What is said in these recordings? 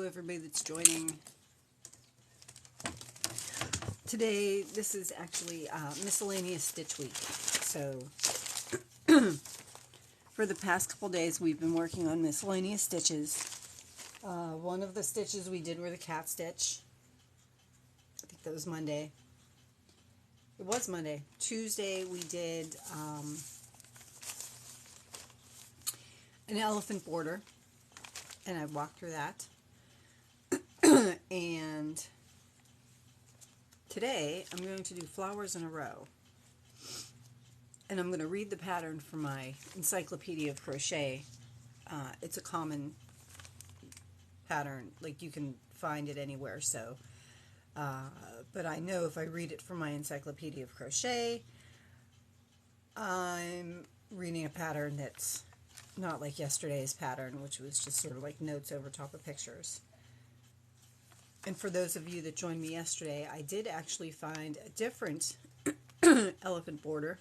everybody that's joining. Today, this is actually Miscellaneous Stitch Week. So, for the past couple days, we've been working on miscellaneous stitches. One of the stitches we did were the cat stitch. I think that was Monday. It was Monday. Tuesday, we did an elephant border, and I walked through that. And today I'm going to do flowers in a row, and I'm going to read the pattern from my Encyclopedia of Crochet. It's a common pattern, like you can find it anywhere, so but I know if I read it from my Encyclopedia of Crochet, I'm reading a pattern that's not like yesterday's pattern, which was just sort of like notes over top of pictures. And for those of you that joined me yesterday, I did actually find a different elephant border,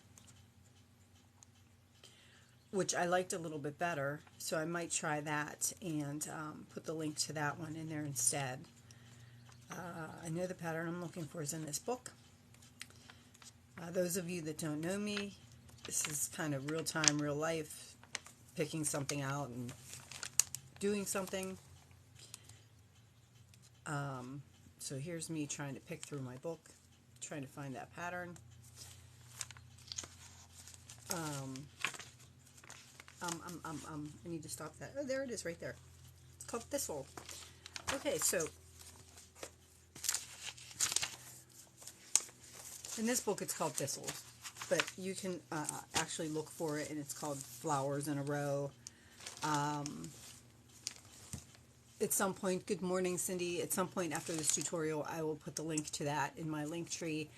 which I liked a little bit better, so I might try that and put the link to that one in there instead. I know the pattern I'm looking for is in this book. Those of you that don't know me, this is kind of real time, real life, picking something out and doing something. So here's me trying to pick through my book, trying to find that pattern. I need to stop that. Oh, there it is right there. It's called Thistle. Okay, so in this book it's called Thistles, but you can actually look for it, and it's called Flowers in a Row. At some point, good morning, Cindy. At some point after this tutorial, I will put the link to that in my link tree.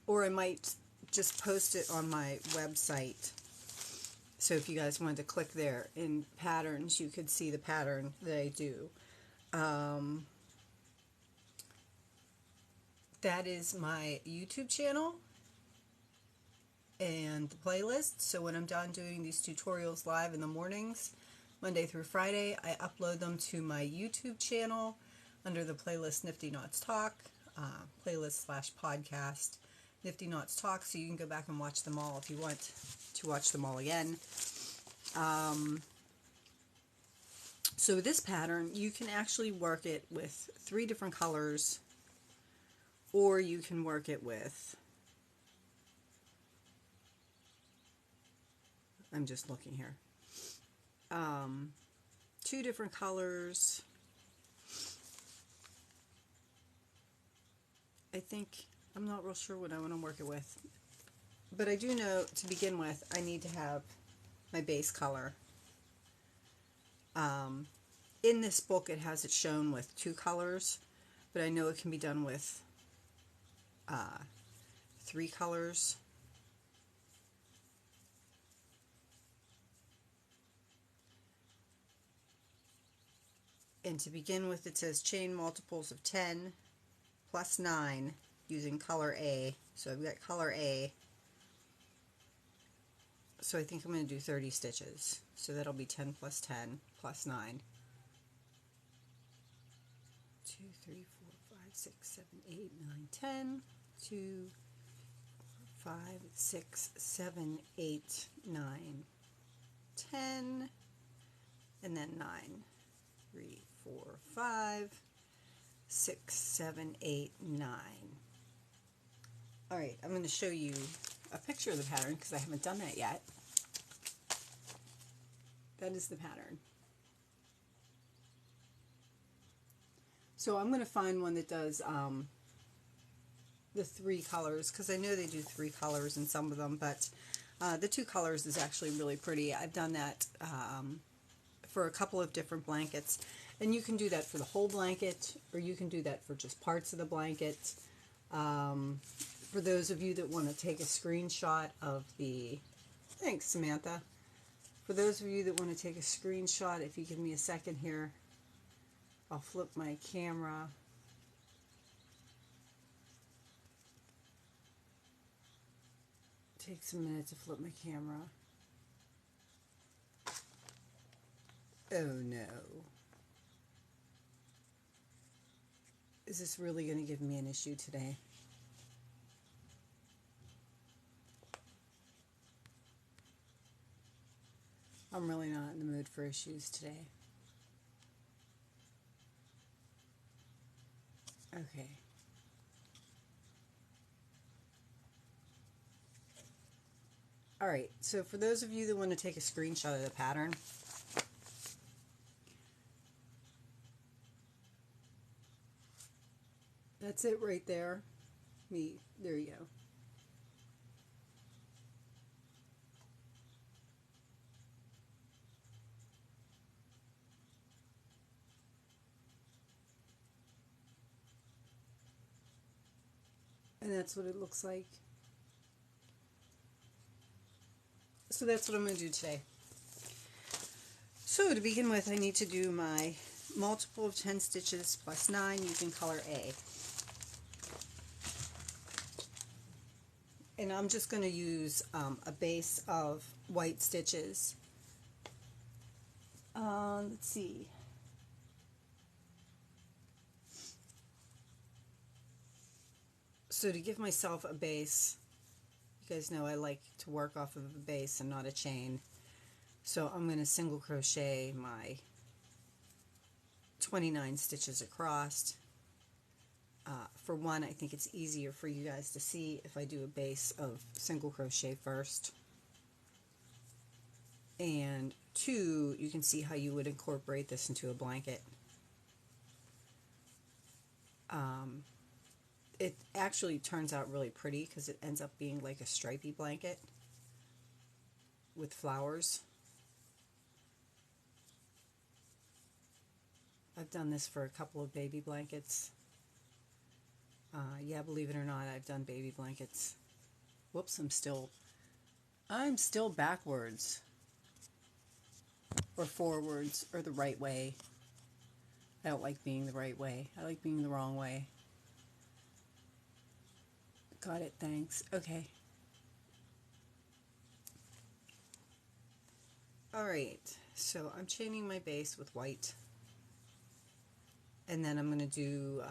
Or I might just post it on my website. So if you guys wanted to click there in patterns, you could see the pattern that I do. That is my YouTube channel and the playlist. So when I'm done doing these tutorials live in the mornings, Monday through Friday, I upload them to my YouTube channel under the playlist NiftyKnotz Talk, playlist / podcast NiftyKnotz Talk, so you can go back and watch them all if you want to watch them all again. So this pattern, you can actually work it with 3 different colors, or you can work it with, I'm just looking here, 2 different colors. I think, I'm not real sure what I want to work it with, but I do know to begin with I need to have my base color. In this book it has it shown with 2 colors, but I know it can be done with 3 colors. And to begin with, it says chain multiples of 10 plus 9 using color A. So I've got color A. So I think I'm going to do 30 stitches. So that'll be 10 plus 10 plus 9. 2, 3, 4, 5, 6, 7, 8, 9, 10. 2, 5, 6, 7, 8, 9, 10. And then 9. 3, 4, 5, 6, 7, 8, 9. Alright, I'm going to show you a picture of the pattern because I haven't done that yet. That is the pattern. So I'm going to find one that does the 3 colors, because I know they do 3 colors in some of them, but the 2 colors is actually really pretty. I've done that for a couple of different blankets, and you can do that for the whole blanket, or you can do that for just parts of the blanket. For those of you that want to take a screenshot of the, thanks Samantha, for those of you that want to take a screenshot, if you give me a second here, I'll flip my camera. Takes a minute to flip my camera. Oh no. Is this really going to give me an issue today? I'm really not in the mood for issues today. Okay. Alright, so for those of you that want to take a screenshot of the pattern, that's it right there. There you go. And that's what it looks like. So that's what I'm going to do today. So to begin with, I need to do my multiple of 10 stitches plus 9 using color A. And I'm just going to use a base of white stitches. Let's see. So to give myself a base, you guys know I like to work off of a base and not a chain. So I'm going to single crochet my 29 stitches across. For one, I think it's easier for you guys to see if I do a base of single crochet first. And two, you can see how you would incorporate this into a blanket. It actually turns out really pretty because it ends up being like a stripy blanket with flowers. I've done this for a couple of baby blankets. Yeah, believe it or not, I've done baby blankets. Whoops, I'm still backwards or forwards or the right way. I don't like being the right way. I like being the wrong way. Got it, thanks. Okay. Alright, so I'm chaining my base with white. And then I'm going to do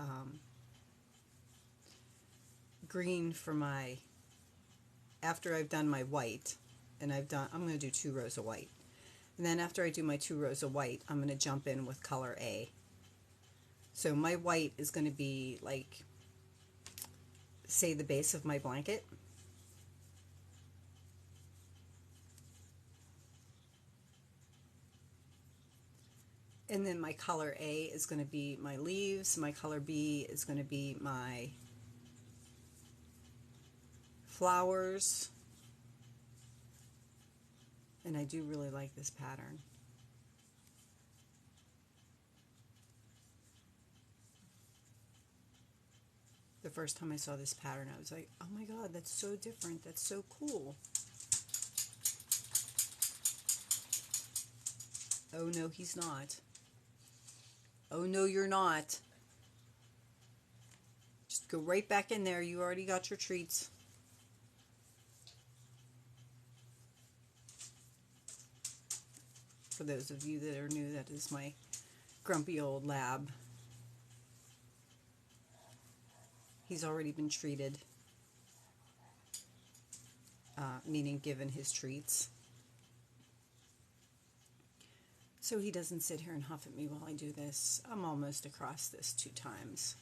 green for my, after I've done my white, and I'm going to do 2 rows of white. And then after I do my 2 rows of white, I'm going to jump in with color A. So my white is going to be like, say, the base of my blanket. And then my color A is going to be my leaves. My color B is going to be my flowers. And I do really like this pattern. The first time I saw this pattern, I was like, oh my god, that's so different. That's so cool. Oh no, he's not. Oh no, you're not. Just go right back in there. You already got your treats. For those of you that are new, that is my grumpy old lab. He's already been treated, meaning given his treats. So he doesn't sit here and huff at me while I do this. I'm almost across this 2 times.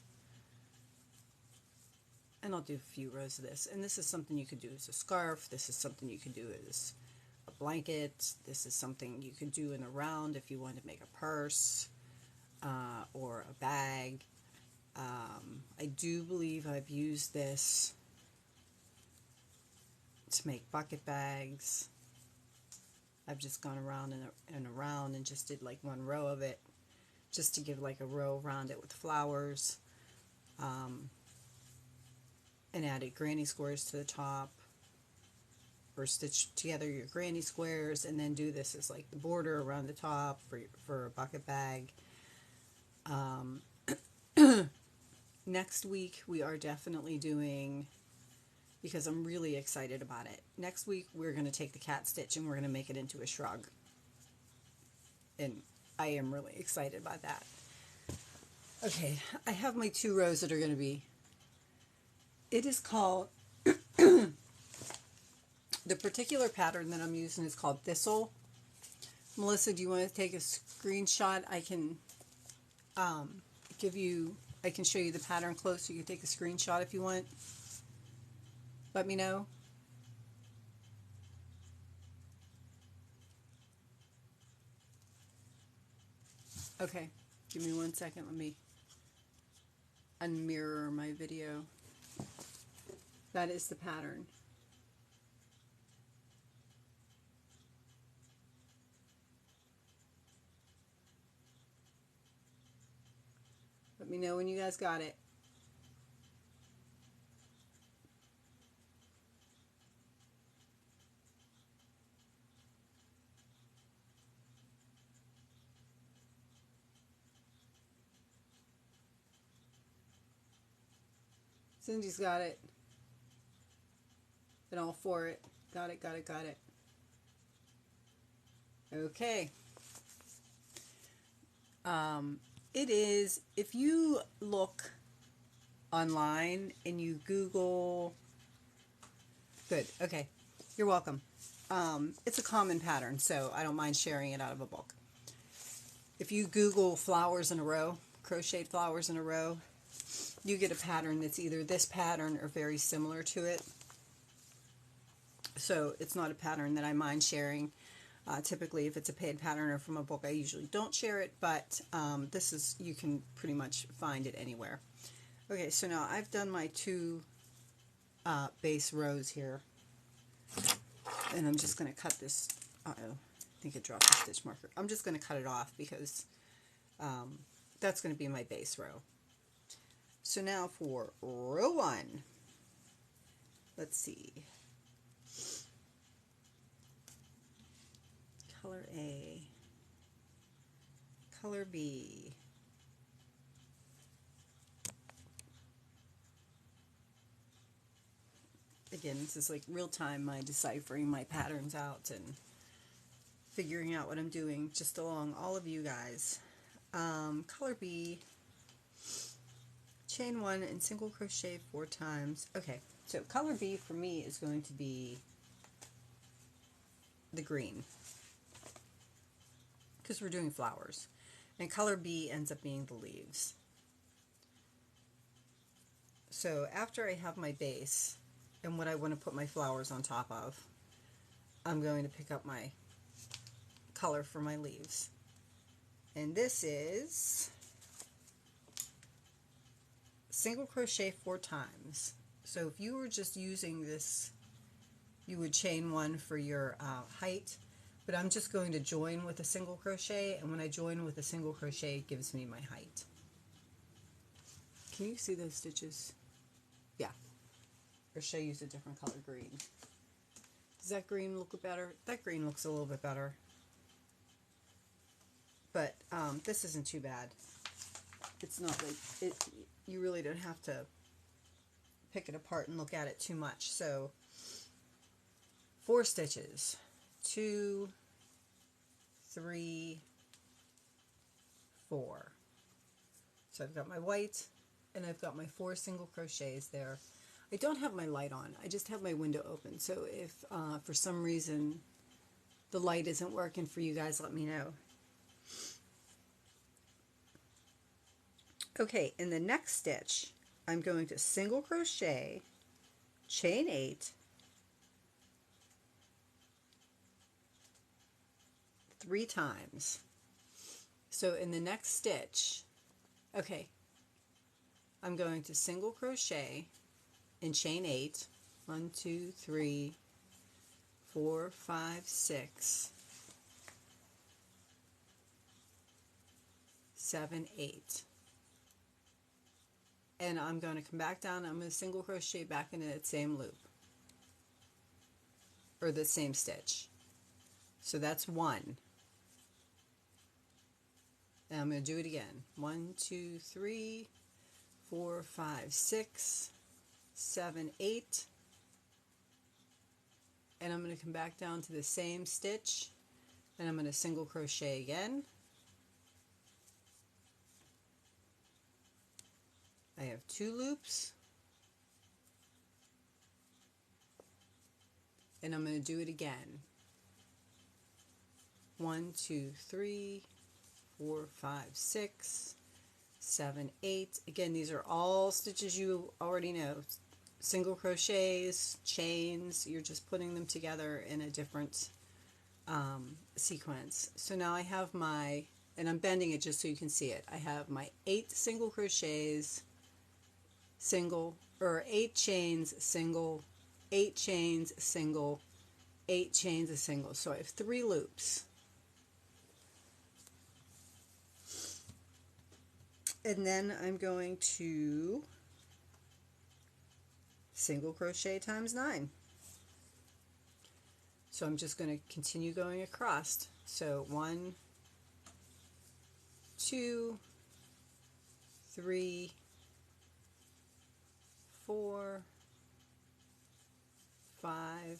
And I'll do a few rows of this. And this is something you could do as a scarf. This is something you could do as a blanket. This is something you could do in a round if you want to make a purse or a bag. I do believe I've used this to make bucket bags. I've just gone around and around and just did like 1 row of it, just to give like a row around it with flowers, and added granny squares to the top, or stitch together your granny squares and then do this as like the border around the top for a bucket bag. Next week we are definitely doing, because I'm really excited about it, next week we're going to take the cat stitch and we're going to make it into a shrug. And I am really excited about that. Okay, I have my 2 rows that are going to be, it is called, the particular pattern that I'm using is called Thistle. Melissa, do you want to take a screenshot? I can I can show you the pattern close so you can take a screenshot if you want. Let me know. Okay, give me 1 second. Let me unmirror my video. That is the pattern. Let me know when you guys got it. Cindy's got it. And all for it. Got it, got it, got it. Okay. It is, if you look online and you Google, good, okay, you're welcome. It's a common pattern, so I don't mind sharing it out of a book. If you Google flowers in a row, crocheted flowers in a row, you get a pattern that's either this pattern or very similar to it. So it's not a pattern that I mind sharing. Typically, if it's a paid pattern or from a book, I usually don't share it, but this is, you can pretty much find it anywhere. Okay, so now I've done my 2 base rows here, and I'm just going to cut this, uh-oh, I think it dropped the stitch marker. I'm just going to cut it off because that's going to be my base row. So now for row 1, let's see. Color A, color B, again, this is like real time, my deciphering my patterns out and figuring out what I'm doing just along all of you guys. Color B, chain 1 and single crochet 4 times. Okay, so color B for me is going to be the green, because we're doing flowers, and color B ends up being the leaves. So after I have my base and what I want to put my flowers on top of, I'm going to pick up my color for my leaves, and this is single crochet 4 times. So if you were just using this, you would chain 1 for your height, but I'm just going to join with a single crochet, and when I join with a single crochet, it gives me my height. Can you see those stitches? Yeah. Or should I use a different color green? Does that green look better? That green looks a little bit better. But this isn't too bad. It's not like it. You really don't have to pick it apart and look at it too much. So 4 stitches. 2, 3, 4. So I've got my white and I've got my 4 single crochets there. I don't have my light on. I just have my window open. So if for some reason the light isn't working for you guys, let me know. Okay, in the next stitch, I'm going to single crochet, chain 8, 3 times. So in the next stitch, okay, I'm going to single crochet and chain 8. 1, 2, 3, 4, 5, 6, 7, 8. And I'm going to come back down. I'm going to single crochet back into that same loop, or the same stitch. So that's 1. And I'm going to do it again. 1, 2, 3, 4, 5, 6, 7, 8. And I'm going to come back down to the same stitch, and I'm going to single crochet again, I have 2 loops, and I'm going to do it again. 1, 2, 3, 4, 5, 6, 7, 8. Again, these are all stitches you already know. Single crochets, chains, you're just putting them together in a different sequence. So now I have my, and I'm bending it just so you can see it. I have my 8 single crochets, single, or 8 chains, single, 8 chains, single, 8 chains, a single. So I have 3 loops. And then I'm going to single crochet times 9. So I'm just going to continue going across. So 1, 2, 3, 4, 5,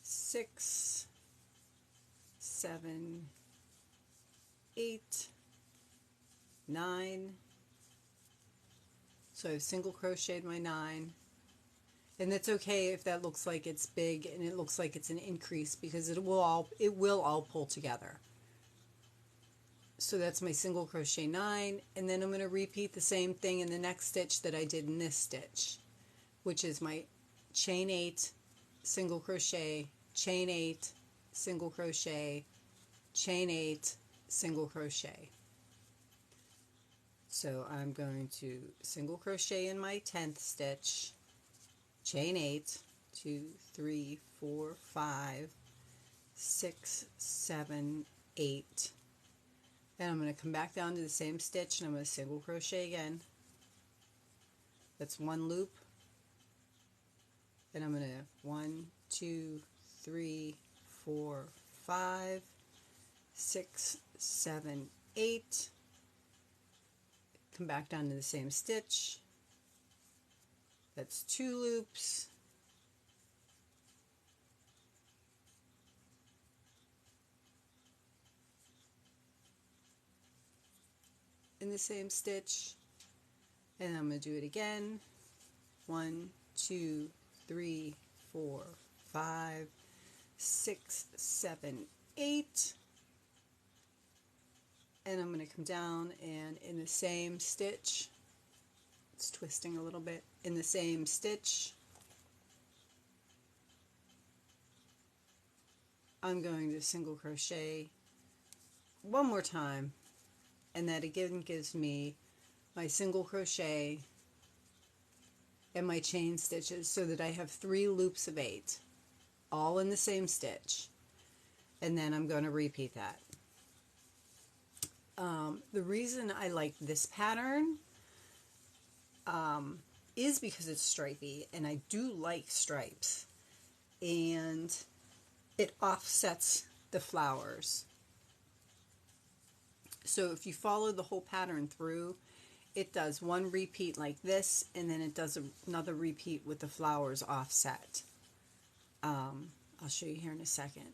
6, 7, 8, 9. So I've single crocheted my 9. And it's okay if that looks like it's big and it looks like it's an increase, because it will all pull together. So that's my single crochet 9, and then I'm going to repeat the same thing in the next stitch that I did in this stitch, which is my chain 8, single crochet, chain 8, single crochet, chain 8, single crochet. So I'm going to single crochet in my 10th stitch, chain 8, 2, 3, 4, 5, 6, 7, 8, and I'm going to come back down to the same stitch, and I'm going to single crochet again. That's 1 loop, and I'm going to 1, 2, 3, 4, 5, 6, 7, 8, come back down to the same stitch. That's 2 loops, in the same stitch, and I'm going to do it again. 1, 2, 3, 4, 5, 6, 7, 8, and I'm going to come down, and in the same stitch, it's twisting a little bit, in the same stitch I'm going to single crochet one more time, and that again gives me my single crochet and my chain stitches, so that I have 3 loops of 8 all in the same stitch, and then I'm going to repeat that. The reason I like this pattern is because it's stripy, and I do like stripes, and it offsets the flowers. So if you follow the whole pattern through, it does one repeat like this, and then it does another repeat with the flowers offset. I'll show you here in a second.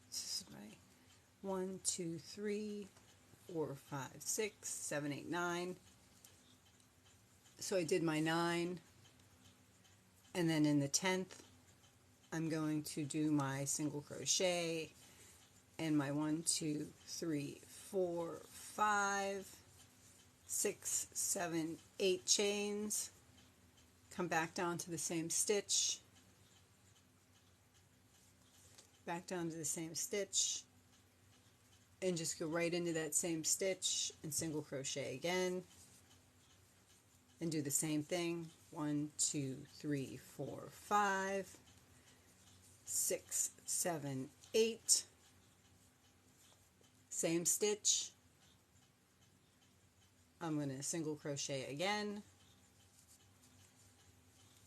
This is my 1, 2, 3, 4, 5, 6, 7, 8, 9. So I did my 9, and then in the 10th I'm going to do my single crochet and my 1, 2, 3, 4, 5, 6, 7, 8 chains, come back down to the same stitch, back down to the same stitch, and just go right into that same stitch and single crochet again, and do the same thing. 1, 2, 3, 4, 5, 6, 7, 8, same stitch. I'm going to single crochet again,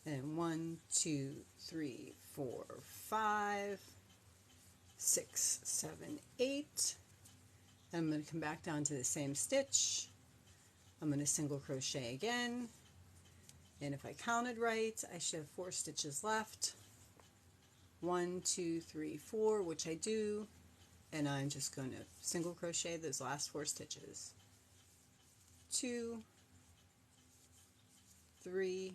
and 1, 2, 3, 4, 5, 6, 7, 8. I'm going to come back down to the same stitch. I'm going to single crochet again, and if I counted right, I should have 4 stitches left. 1, 2, 3, 4, which I do, and I'm just going to single crochet those last 4 stitches. 2, 3,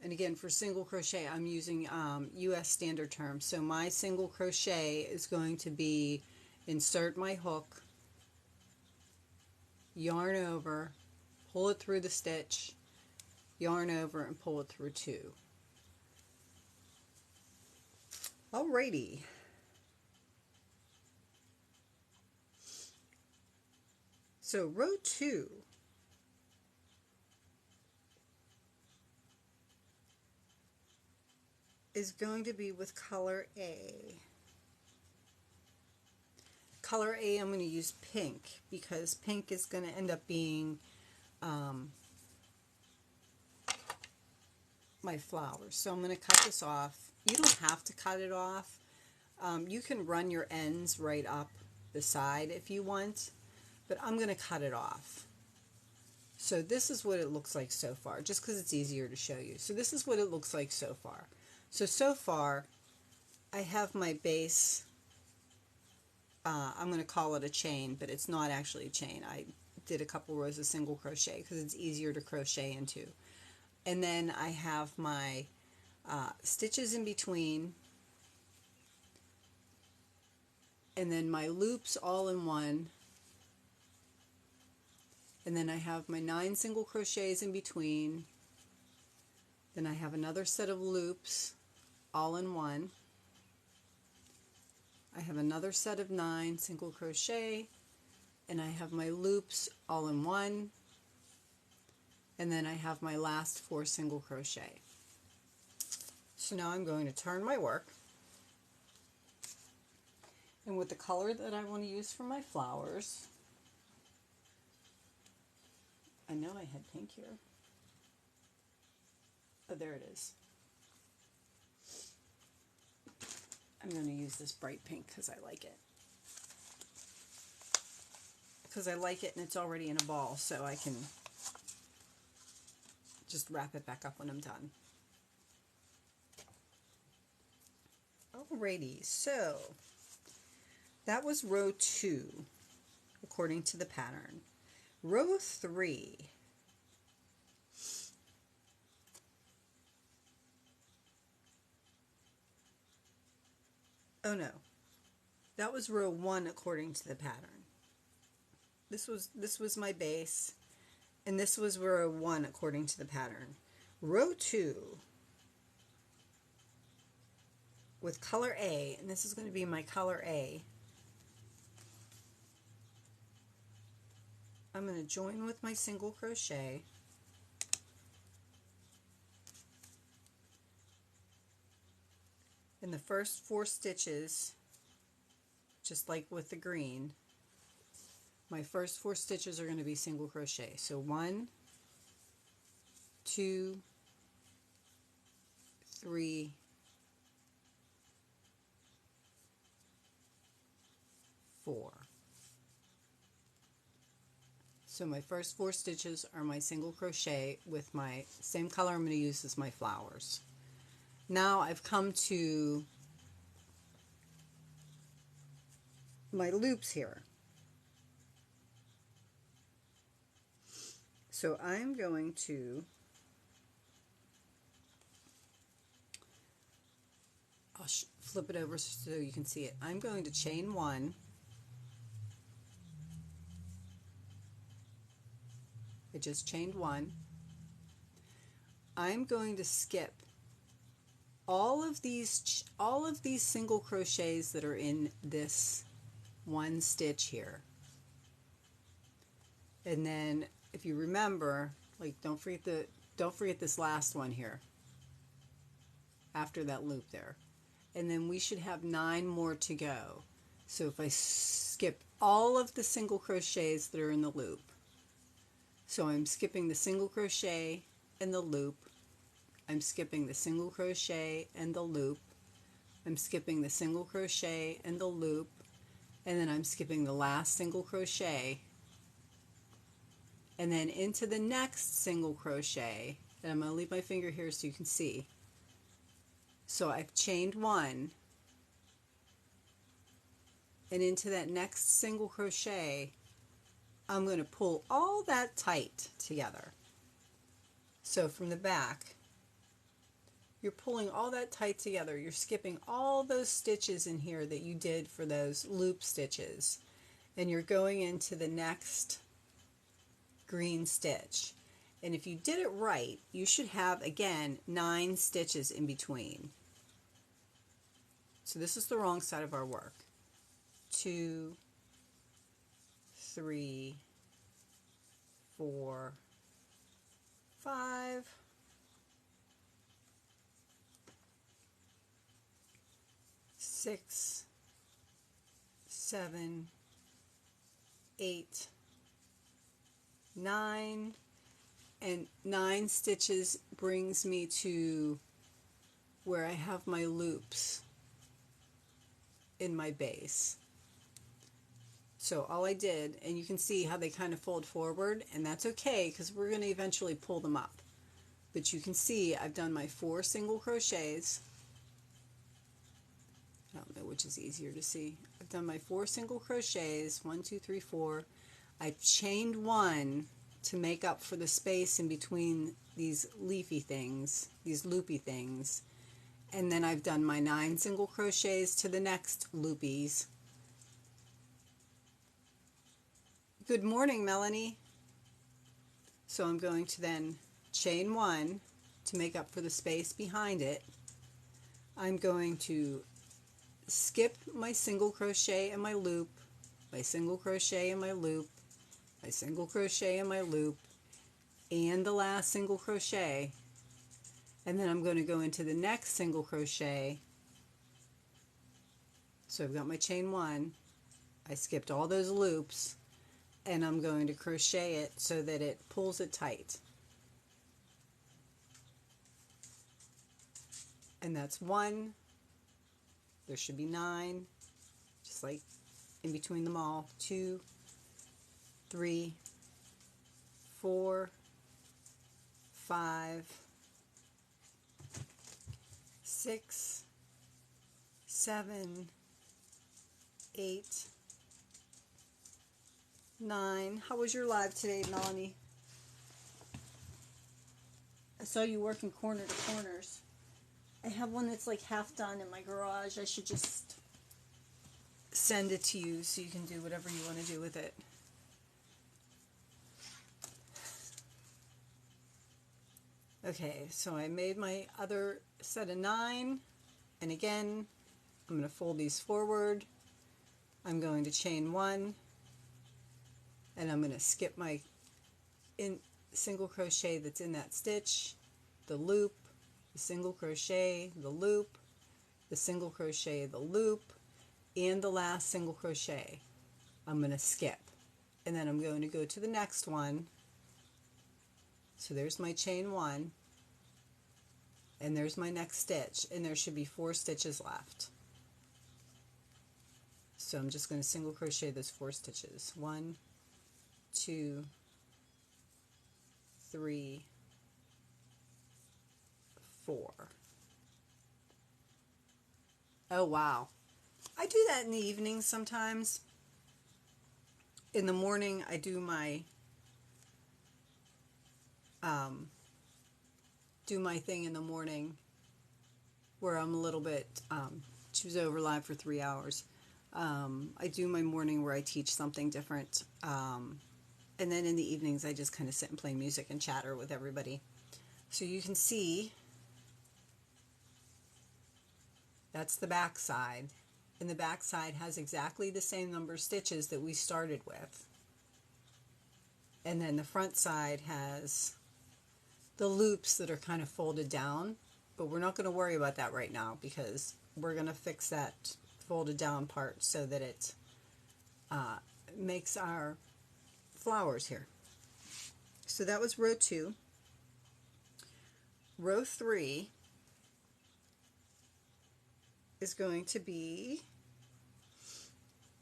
and again for single crochet I'm using US standard terms, so my single crochet is going to be insert my hook, yarn over, pull it through the stitch, yarn over and pull it through 2. Alrighty. So row 2 is going to be with color A. Color A I'm going to use pink because pink is going to end up being my flowers. So I'm going to cut this off. You don't have to cut it off. You can run your ends right up the side if you want, but I'm going to cut it off. So this is what it looks like so far, just because it's easier to show you. So this is what it looks like so far. So far I have my base, I'm going to call it a chain, but it's not actually a chain. I did a couple rows of single crochet because it's easier to crochet into. And then I have my stitches in between, and then my loops all in one, and then I have my 9 single crochets in between, then I have another set of loops all in one, I have another set of 9 single crochet, and I have my loops all in one, and then I have my last 4 single crochet. So now I'm going to turn my work, and with the color that I want to use for my flowers, I know I had pink here. Oh, there it is. I'm going to use this bright pink because I like it. Because I like it and it's already in a ball, so I can just wrap it back up when I'm done. Alrighty, so that was row 2 according to the pattern. Row 3. Oh no, that was row 1 according to the pattern. This was my base, and this was row 1 according to the pattern. Row 2 with color A, and this is going to be my color A. I'm going to join with my single crochet, in the first 4 stitches, just like with the green, my first 4 stitches are going to be single crochet. So 1, 2, 3, 4. So my first 4 stitches are my single crochet with my same color I'm going to use as my flowers. Now I've come to my loops here. So I'm going to, I'll flip it over so you can see it. I'm going to chain 1, I just chained 1. I'm going to skip all of these single crochets that are in this one stitch here. And then if you remember, like don't forget this last one here after that loop there. And then we should have 9 more to go. So if I skip all of the single crochets that are in the loop, so I'm skipping the single crochet and the loop, I'm skipping the single crochet and the loop, I'm skipping the single crochet and the loop, and then I'm skipping the last single crochet, and then into the next single crochet, and I'm going to leave my finger here so you can see. So I've chained 1, and into that next single crochet, I'm going to pull all that tight together. So from the back, you're pulling all that tight together. You're skipping all those stitches in here that you did for those loop stitches, and you're going into the next green stitch. And if you did it right, you should have, again, 9 stitches in between. So this is the wrong side of our work. 2, 3, 4, 5, 6, 7, 8, 9, and 9 stitches brings me to where I have my loops in my base. So all I did, and you can see how they kind of fold forward, and that's okay because we're going to eventually pull them up. But you can see I've done my 4 single crochets. I don't know which is easier to see. I've done my 4 single crochets, 1, 2, 3, 4. I've chained 1 to make up for the space in between these leafy things, these loopy things. And then I've done my 9 single crochets to the next loopies. Good morning, Melanie. So I'm going to then chain 1 to make up for the space behind it. I'm going to skip my single crochet in my loop, my single crochet in my loop, my single crochet in my loop, and the last single crochet. And then I'm going to go into the next single crochet. So I've got my chain 1. I skipped all those loops, and I'm going to crochet it so that it pulls it tight. And that's 1. There should be 9, just like in between them all. 2, 3, 4, 5, 6, 7, 8, 9. How was your live today, Melanie? I saw you working corner to corners. I have one that's like half done in my garage. I should just send it to you so you can do whatever you want to do with it. Okay, so I made my other set of 9, and again, I'm going to fold these forward. I'm going to chain 1, and I'm going to skip my single crochet that's in that stitch, the loop, the single crochet, the loop, the single crochet, the loop, and the last single crochet. I'm going to skip, and then I'm going to go to the next one. So there's my chain 1, and there's my next stitch, and there should be 4 stitches left. So I'm just going to single crochet those 4 stitches. 1, 2, 3, 4. Oh wow. I do that in the evening sometimes. In the morning I do my thing in the morning where I'm a little bit, she was over live for 3 hours. I do my morning where I teach something different. And then in the evenings I just kind of sit and play music and chatter with everybody. So you can see that's the back side. And the back side has exactly the same number of stitches that we started with. And then the front side has the loops that are kind of folded down, but we're not going to worry about that right now because we're going to fix that folded down part so that it makes our flowers here. So that was row 2. Row 3 is going to be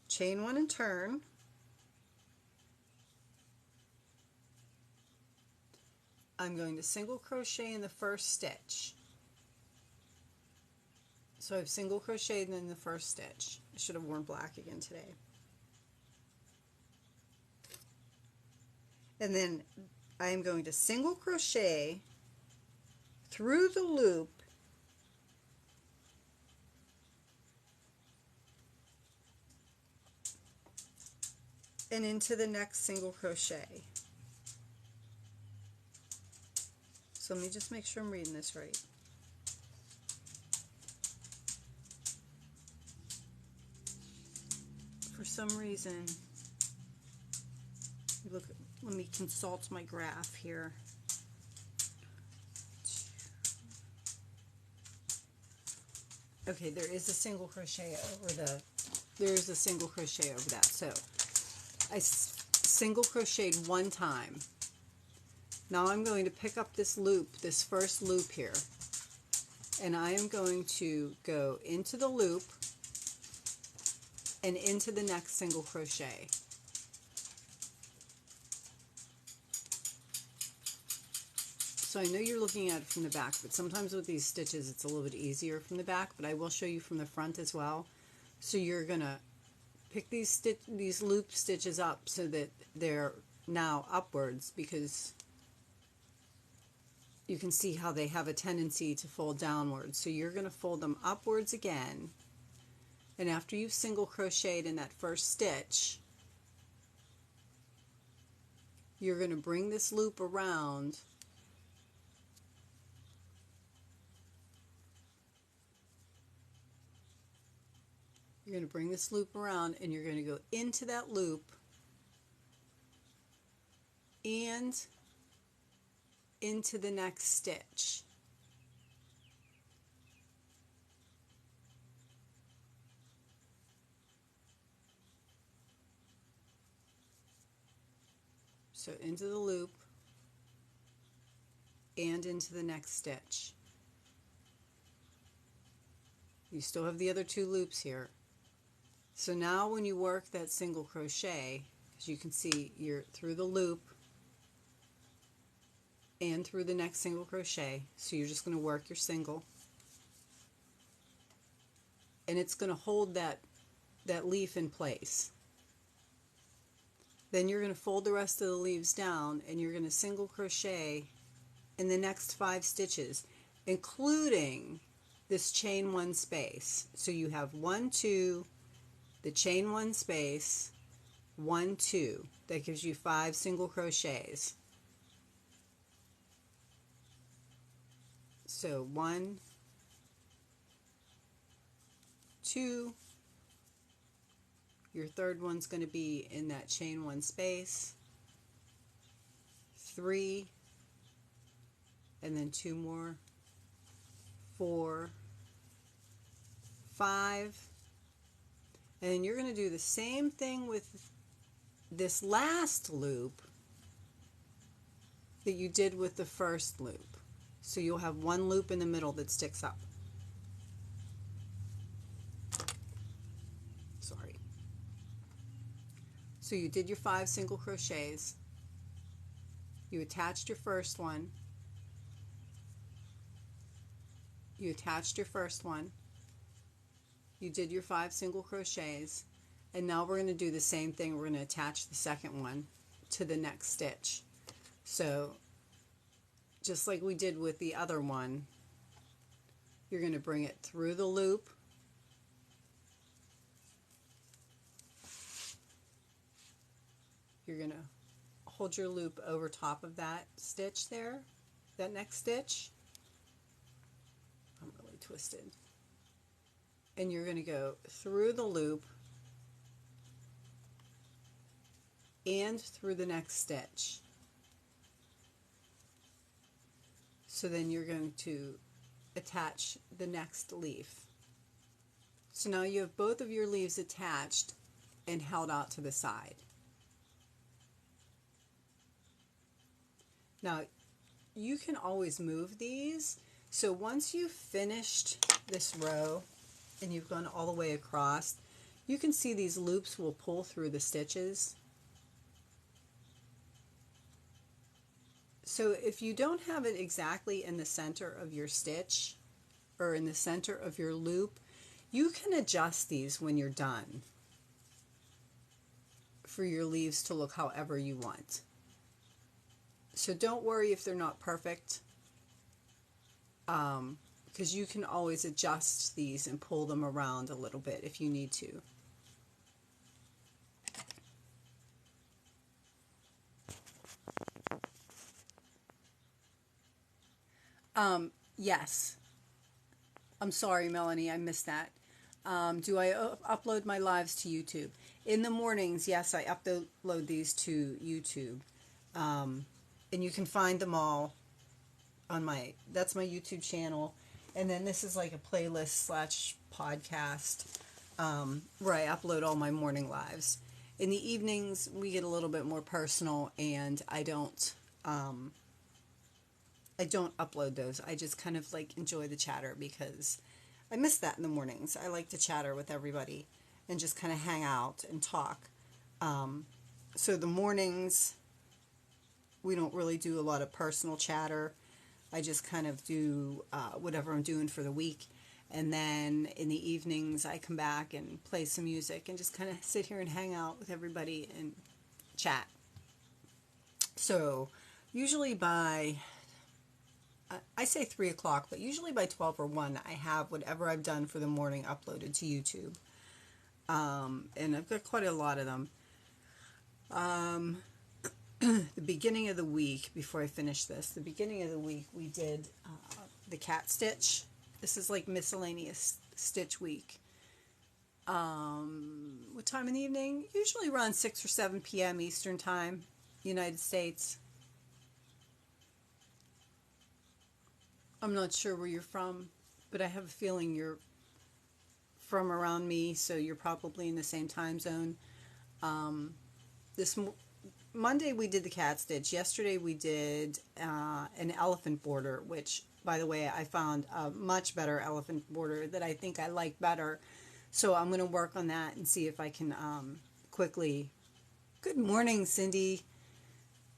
chain 1 and turn, I'm going to single crochet in the first stitch. So I've single crocheted in the first stitch. I should have worn black again today. And then I am going to single crochet through the loop and into the next single crochet. So let me just make sure I'm reading this right. For some reason, look, let me consult my graph here. Okay, there is a single crochet over that. So I single crocheted one time. Now I'm going to pick up this loop, this first loop here, and I am going to go into the loop and into the next single crochet. So I know you're looking at it from the back, but sometimes with these stitches it's a little bit easier from the back, but I will show you from the front as well. So you're going to pick these loop stitches up so that they're now upwards, because you can see how they have a tendency to fold downwards. So you're going to fold them upwards again, and after you've single crocheted in that first stitch, you're going to bring this loop around and you're going to go into that loop and into the next stitch. So into the loop and into the next stitch. You still have the other two loops here. So now when you work that single crochet, as you can see, you're through the loop and through the next single crochet. So you're just going to work your single, and it's going to hold that leaf in place. Then you're going to fold the rest of the leaves down, and you're going to single crochet in the next 5 stitches, including this chain 1 space. So you have 1, 2, the chain 1 space, 1, 2. That gives you 5 single crochets. So 1, 2, your third one's going to be in that chain 1 space, 3, and then 2 more, 4, 5, and then you're going to do the same thing with this last loop that you did with the first loop. So you'll have one loop in the middle that sticks up. Sorry. So you did your 5 single crochets. You attached your first one. You attached your first one. You did your 5 single crochets. And now we're going to do the same thing. We're going to attach the second one to the next stitch. So just like we did with the other one, you're going to bring it through the loop, you're going to hold your loop over top of that stitch there, that next stitch. I'm really twisted. And you're going to go through the loop and through the next stitch. So then you're going to attach the next leaf. So now you have both of your leaves attached and held out to the side. Now you can always move these. So once you've finished this row and you've gone all the way across, you can see these loops will pull through the stitches. So if you don't have it exactly in the center of your stitch, or in the center of your loop, you can adjust these when you're done for your leaves to look however you want. So don't worry if they're not perfect, because you can always adjust these and pull them around a little bit if you need to. Yes. I'm sorry, Melanie, I missed that. Do I upload my lives to YouTube? In the mornings, yes, I upload these to YouTube. And you can find them all on that's my YouTube channel. And then this is like a playlist / podcast where I upload all my morning lives. In the evenings, we get a little bit more personal, and I don't upload those. I just kind of like enjoy the chatter because I miss that in the mornings. I like to chatter with everybody and just kind of hang out and talk. So the mornings, we don't really do a lot of personal chatter. I just kind of do whatever I'm doing for the week. And then in the evenings, I come back and play some music and just kind of sit here and hang out with everybody and chat. So usually by, I say 3 o'clock, but usually by 12 or 1, I have whatever I've done for the morning uploaded to YouTube. And I've got quite a lot of them. The beginning of the week, before I finish this, the beginning of the week we did the cat stitch. This is like miscellaneous stitch week. What time in the evening? Usually around 6 or 7 p.m. Eastern Time, United States. I'm not sure where you're from, but I have a feeling you're from around me, so you're probably in the same time zone. This Monday we did the cat stitch. Yesterday we did an elephant border, which, by the way, I found a much better elephant border that I think I like better. So I'm going to work on that and see if I can quickly, good morning, Cindy,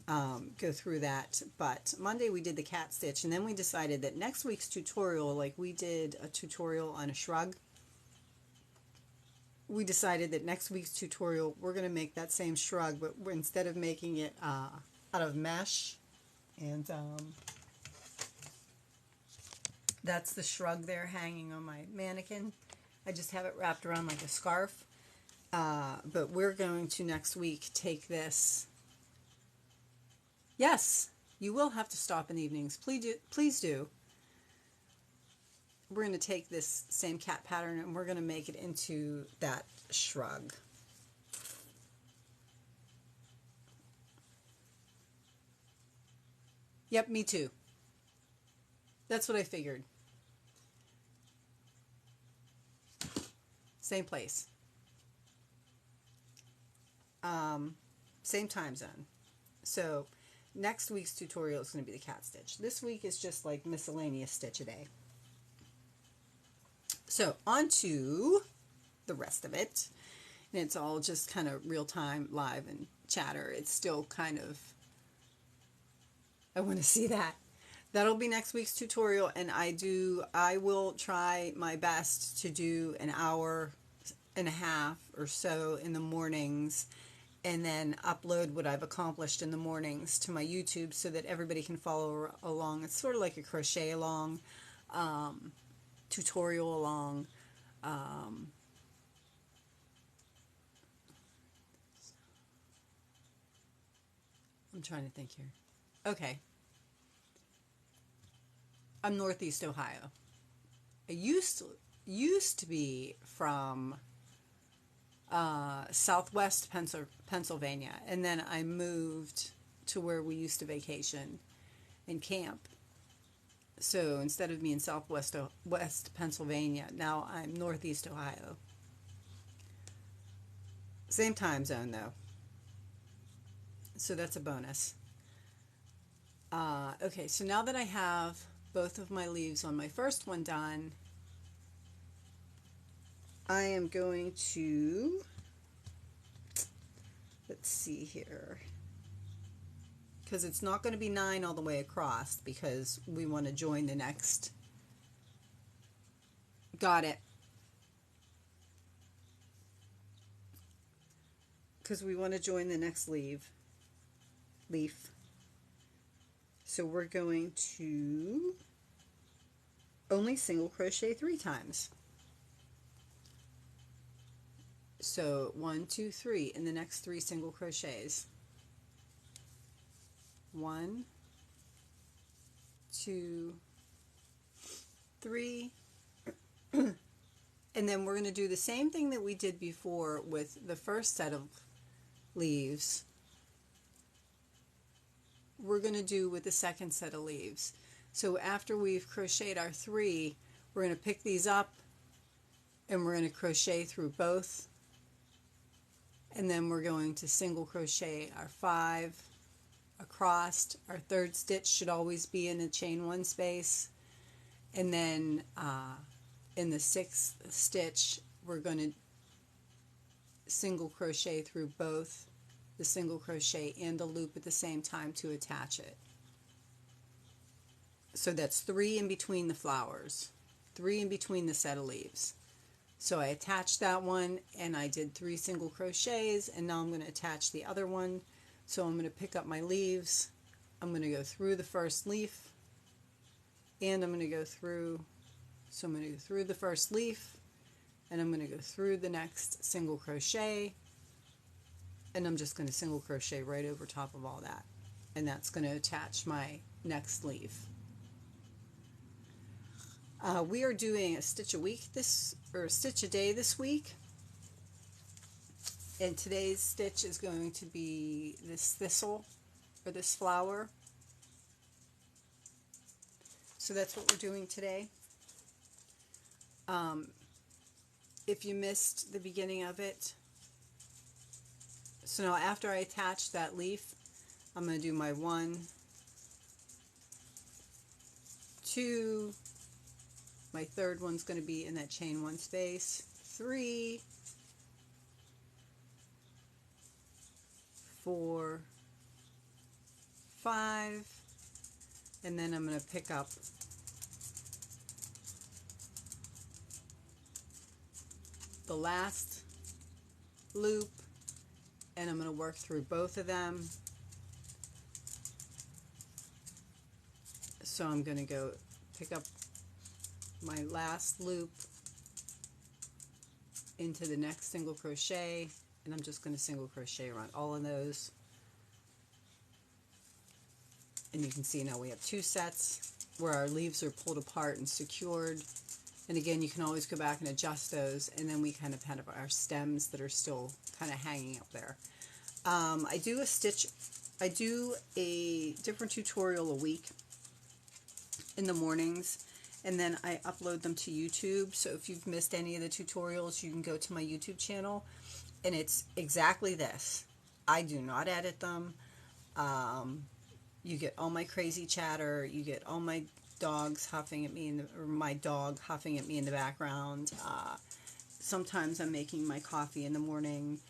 go through that. But Monday we did the cat stitch, and then we decided that next week's tutorial, like we did a tutorial on a shrug, we decided that next week's tutorial we're going to make that same shrug, but instead of making it out of mesh, and that's the shrug there hanging on my mannequin. I just have it wrapped around like a scarf. But we're going to next week take this. Yes, you will have to stop in the evenings. Please do. We're going to take this same cat pattern and we're going to make it into that shrug. Yep, me too. That's what I figured. Same place. Same time zone. So next week's tutorial is going to be the cat stitch. This week is just like miscellaneous stitch a day. So on to the rest of it. And it's all just kind of real time, live, and chatter. It's still kind of, I want to see that. That'll be next week's tutorial, and I will try my best to do an hour and a half or so in the mornings, and then upload what I've accomplished in the mornings to my YouTube so that everybody can follow along. It's sort of like a crochet along, tutorial along. I'm trying to think here. Okay. I'm Northeast Ohio. I used to be from Southwest Pennsylvania, and then I moved to where we used to vacation and camp. So instead of being Southwest West Pennsylvania, now I'm Northeast Ohio. Same time zone though, so that's a bonus. Okay, so now that I have both of my leaves on my first one done, I am going to, let's see here, because it's not going to be 9 all the way across because we want to join the next Got it. Because we want to join the next leaf. So we're going to only single crochet 3 times. So 1, 2, 3 in the next 3 single crochets. 1, 2, 3. And then we're going to do the same thing that we did before with the first set of leaves. We're going to do with the second set of leaves. So after we've crocheted our 3, we're going to pick these up and we're going to crochet through both, and then we're going to single crochet our 5 across. Our 3rd stitch should always be in a chain 1 space, and then in the 6th stitch we're going to single crochet through both the single crochet and the loop at the same time to attach it. So that's 3 in between the flowers, 3 in between the set of leaves. So I attached that one and I did 3 single crochets, and now I'm going to attach the other one. So I'm going to pick up my leaves, I'm going to go through the first leaf, and I'm going to go through, so I'm going to go through the first leaf, and I'm going to go through the next single crochet, and I'm just going to single crochet right over top of all that, and that's going to attach my next leaf. We are doing a stitch a week a stitch a day this week, and today's stitch is going to be this thistle, or this flower. So that's what we're doing today. If you missed the beginning of it, so now after I attach that leaf, I'm going to do my 1, 2, my 3rd one's going to be in that chain 1 space, 3, 4, 5, and then I'm going to pick up the last loop, and I'm going to work through both of them. So I'm going to go pick up my last loop into the next single crochet, and I'm just going to single crochet around all of those. And you can see now we have 2 sets where our leaves are pulled apart and secured. And again, you can always go back and adjust those, and then we kind of have our stems that are still kind of hanging up there. I do a different tutorial a week in the mornings, and then I upload them to YouTube. So if you've missed any of the tutorials, you can go to my YouTube channel, and it's exactly this. I do not edit them. You get all my crazy chatter, you get all my dogs huffing at me, or my dog huffing at me in the background. Sometimes I'm making my coffee in the morning.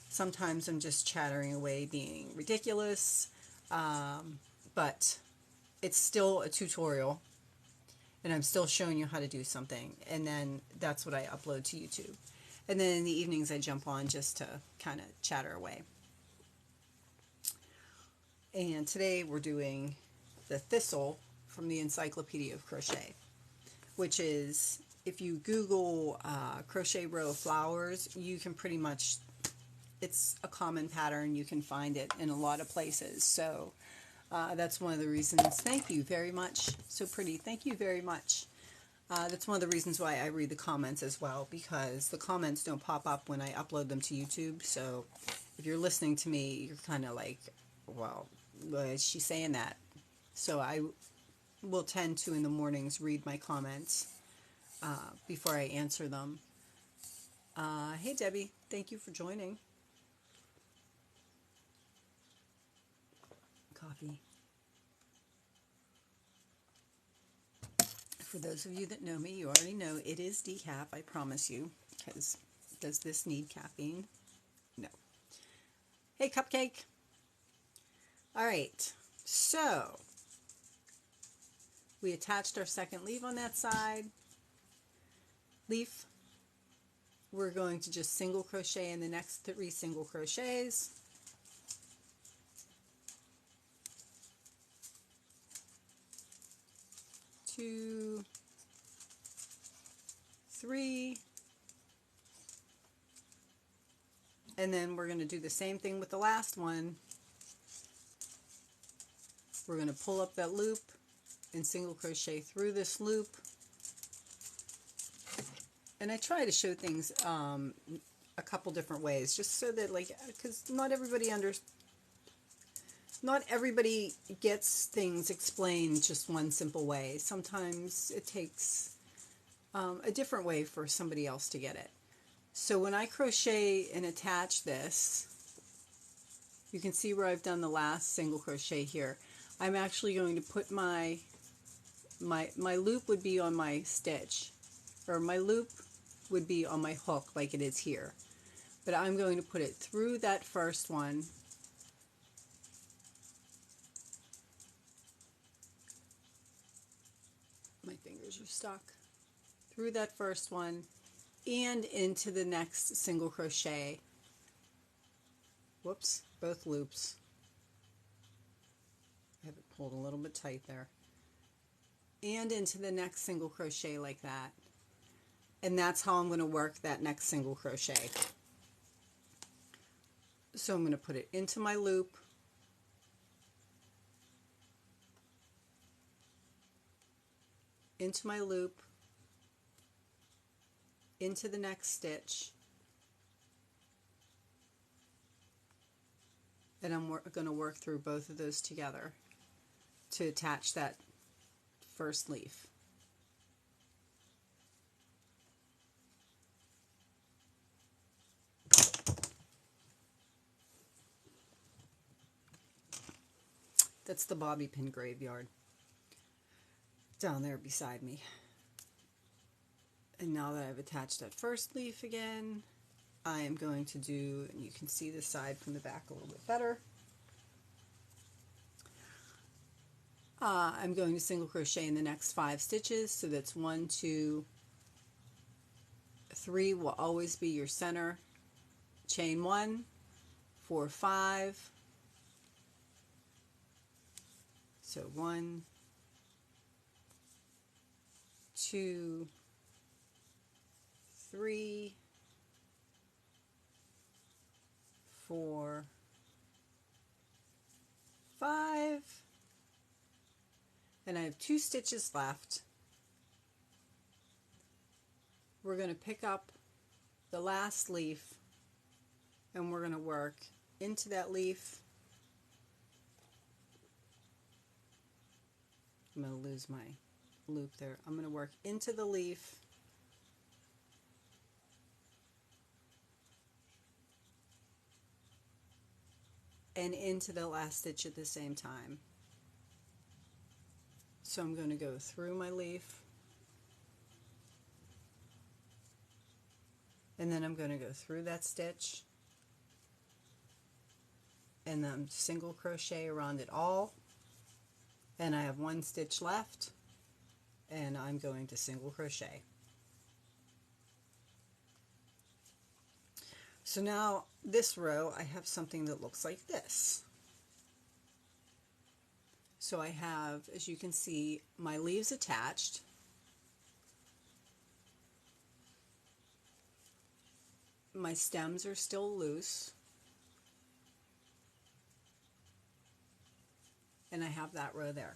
Sometimes I'm just chattering away being ridiculous. But it's still a tutorial, and I'm still showing you how to do something, and then that's what I upload to YouTube. And then in the evenings I jump on just to kind of chatter away. And today we're doing the thistle from the Encyclopedia of Crochet, which is, if you Google crochet row flowers, you can pretty much, it's a common pattern, you can find it in a lot of places. So that's one of the reasons. Thank you very much. So pretty. Thank you very much. That's one of the reasons why I read the comments as well, because the comments don't pop up when I upload them to YouTube. So if you're listening to me, you're kind of like, well, why is she saying that? So I will tend to, in the mornings, read my comments before I answer them. Hey Debbie, thank you for joining. Coffee. For those of you that know me, you already know it is decaf, I promise you, because does this need caffeine? No. Hey Cupcake. Alright, so we attached our second leaf on that side. leaf, we're going to just single crochet in the next 3 single crochets. Two, 3, and then we're going to do the same thing with the last one. We're going to pull up that loop and single crochet through this loop. And I try to show things a couple different ways, just so that, like, because not everybody gets things explained just one simple way. Sometimes it takes a different way for somebody else to get it. So when I crochet and attach this, you can see where I've done the last single crochet here. I'm actually going to put my loop would be on my stitch, or my loop would be on my hook like it is here. But I'm going to put it through that first one. My fingers are stuck. Through that first one and into the next single crochet. Whoops, both loops. I have it pulled a little bit tight there. And into the next single crochet like that. And that's how I'm going to work that next single crochet. So I'm going to put it into my loop, into my loop, into the next stitch, and I'm going to work through both of those together to attach that first leaf. That's the bobby pin graveyard down there beside me. And now that I've attached that first leaf again, I am going to do, and you can see the side from the back a little bit better. I'm going to single crochet in the next 5 stitches, so that's 1, 2, 3 will always be your center. Chain 1, 4, 5. So 1, 2, 3, 4, 5, and I have 2 stitches left. We're going to pick up the last leaf and we're going to work into that leaf. I'm going to lose my loop there. I'm going to work into the leaf, and into the last stitch at the same time. So I'm going to go through my leaf, and then I'm going to go through that stitch, and then single crochet around it all, and I have 1 stitch left, and I'm going to single crochet. So now this row I have something that looks like this. So I have, as you can see, my leaves attached. My stems are still loose. And I have that row there.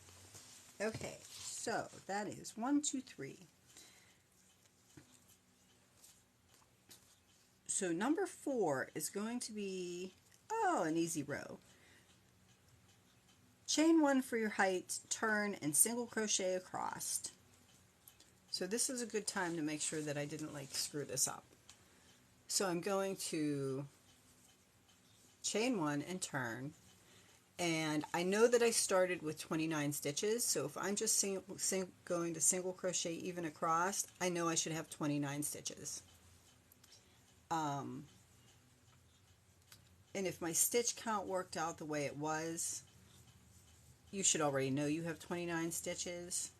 Okay, so that is 1, 2, 3. So number 4 is going to be, an easy row. Chain 1 for your height, turn, and single crochet across. So this is a good time to make sure that I didn't screw this up. So I'm going to chain 1 and turn. And I know that I started with 29 stitches, so if I'm just going to single crochet even across, I know I should have 29 stitches. And if my stitch count worked out the way it was, you should already know you have 29 stitches.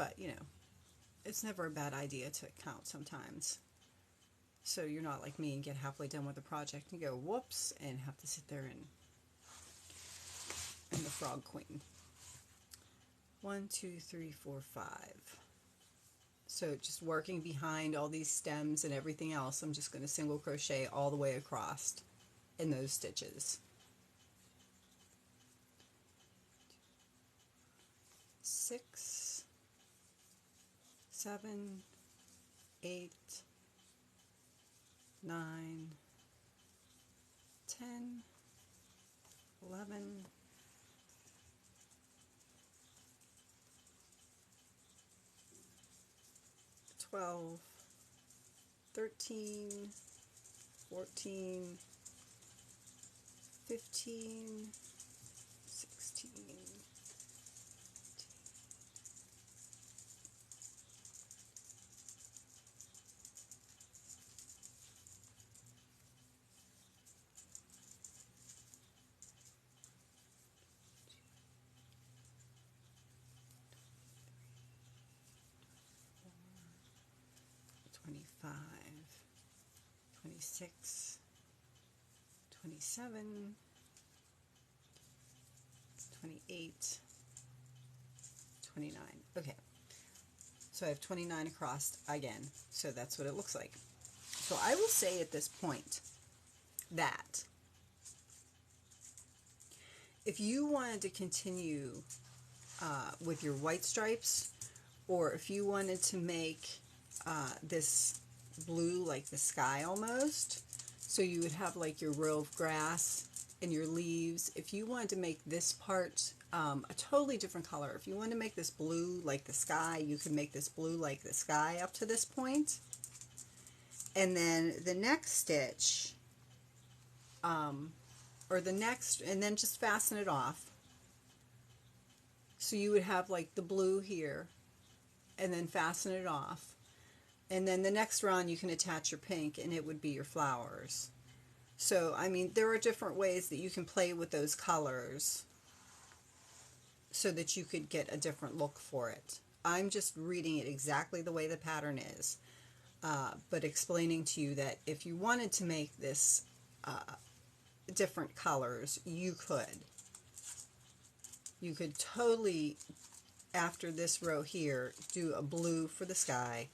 but you know, it's never a bad idea to count sometimes. So you're not like me and get halfway done with the project and go, whoops, and have to sit there and the Frog Queen. 1, 2, 3, 4, 5. So just working behind all these stems and everything else, I'm just going to single crochet all the way across in those stitches. 6, 7, 8, 9, 10, 11, 12, 13, 14, 15, 16, 25, 26, 27, 28, 29. Okay, so I have 29 across again, so that's what it looks like. So I will say at this point that if you wanted to continue with your white stripes, or if you wanted to make this blue like the sky almost, so you would have like your row of grass and your leaves. If you wanted to make this part a totally different color, if you want to make this blue like the sky, you can make this blue like the sky up to this point. And then the next stitch, or the next, and then just fasten it off. So you would have like the blue here, and then fasten it off. And then the next round you can attach your pink, and it would be your flowers. So, I mean, there are different ways that you can play with those colors so that you could get a different look for it. I'm just reading it exactly the way the pattern is, but explaining to you that if you wanted to make this different colors, you could. You could totally, after this row here, do a blue for the sky,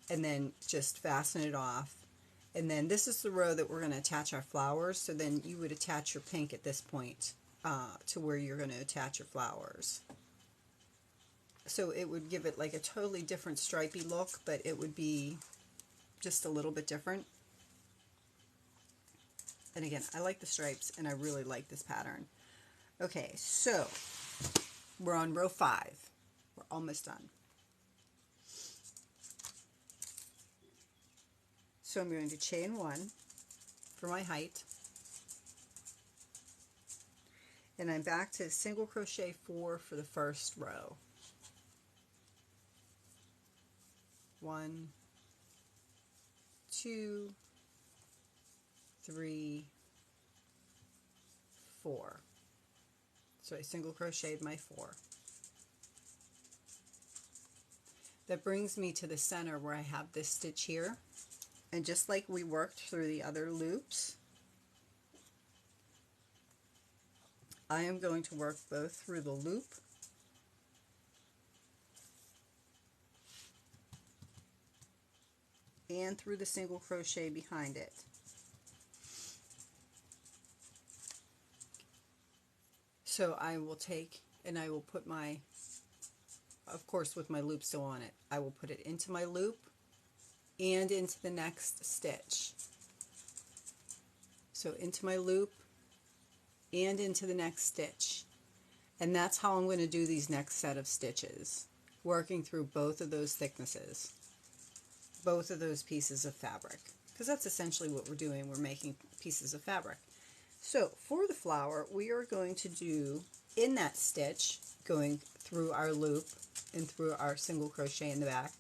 and then just fasten it off. And then this is the row that we're going to attach our flowers, so then you would attach your pink at this point to where you're going to attach your flowers. So it would give it like a totally different stripy look, but it would be just a little bit different. And again, I like the stripes, and I really like this pattern. Okay, so we're on row 5. We're almost done. So I'm going to chain 1 for my height, and I'm back to single crochet 4 for the first row. 1, 2, 3, 4. So I single crocheted my 4. That brings me to the center where I have this stitch here. And just like we worked through the other loops, I am going to work both through the loop and through the single crochet behind it. So I will take, and I will put my, of course with my loop still on it, I will put it into my loop and into the next stitch. So into my loop and into the next stitch. And that's how I'm going to do these next set of stitches, working through both of those thicknesses, both of those pieces of fabric, because that's essentially what we're doing. We're making pieces of fabric. So for the flower, we are going to do in that stitch, going through our loop and through our single crochet in the back,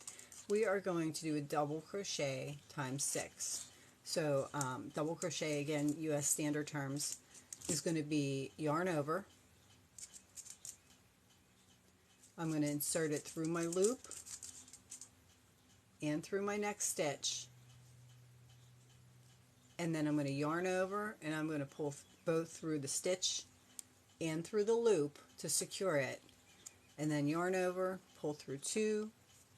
we are going to do a double crochet times 6. So double crochet, again, US standard terms, is going to be yarn over, I'm going to insert it through my loop and through my next stitch, and then I'm going to yarn over and I'm going to pull both through the stitch and through the loop to secure it, and then yarn over, pull through 2,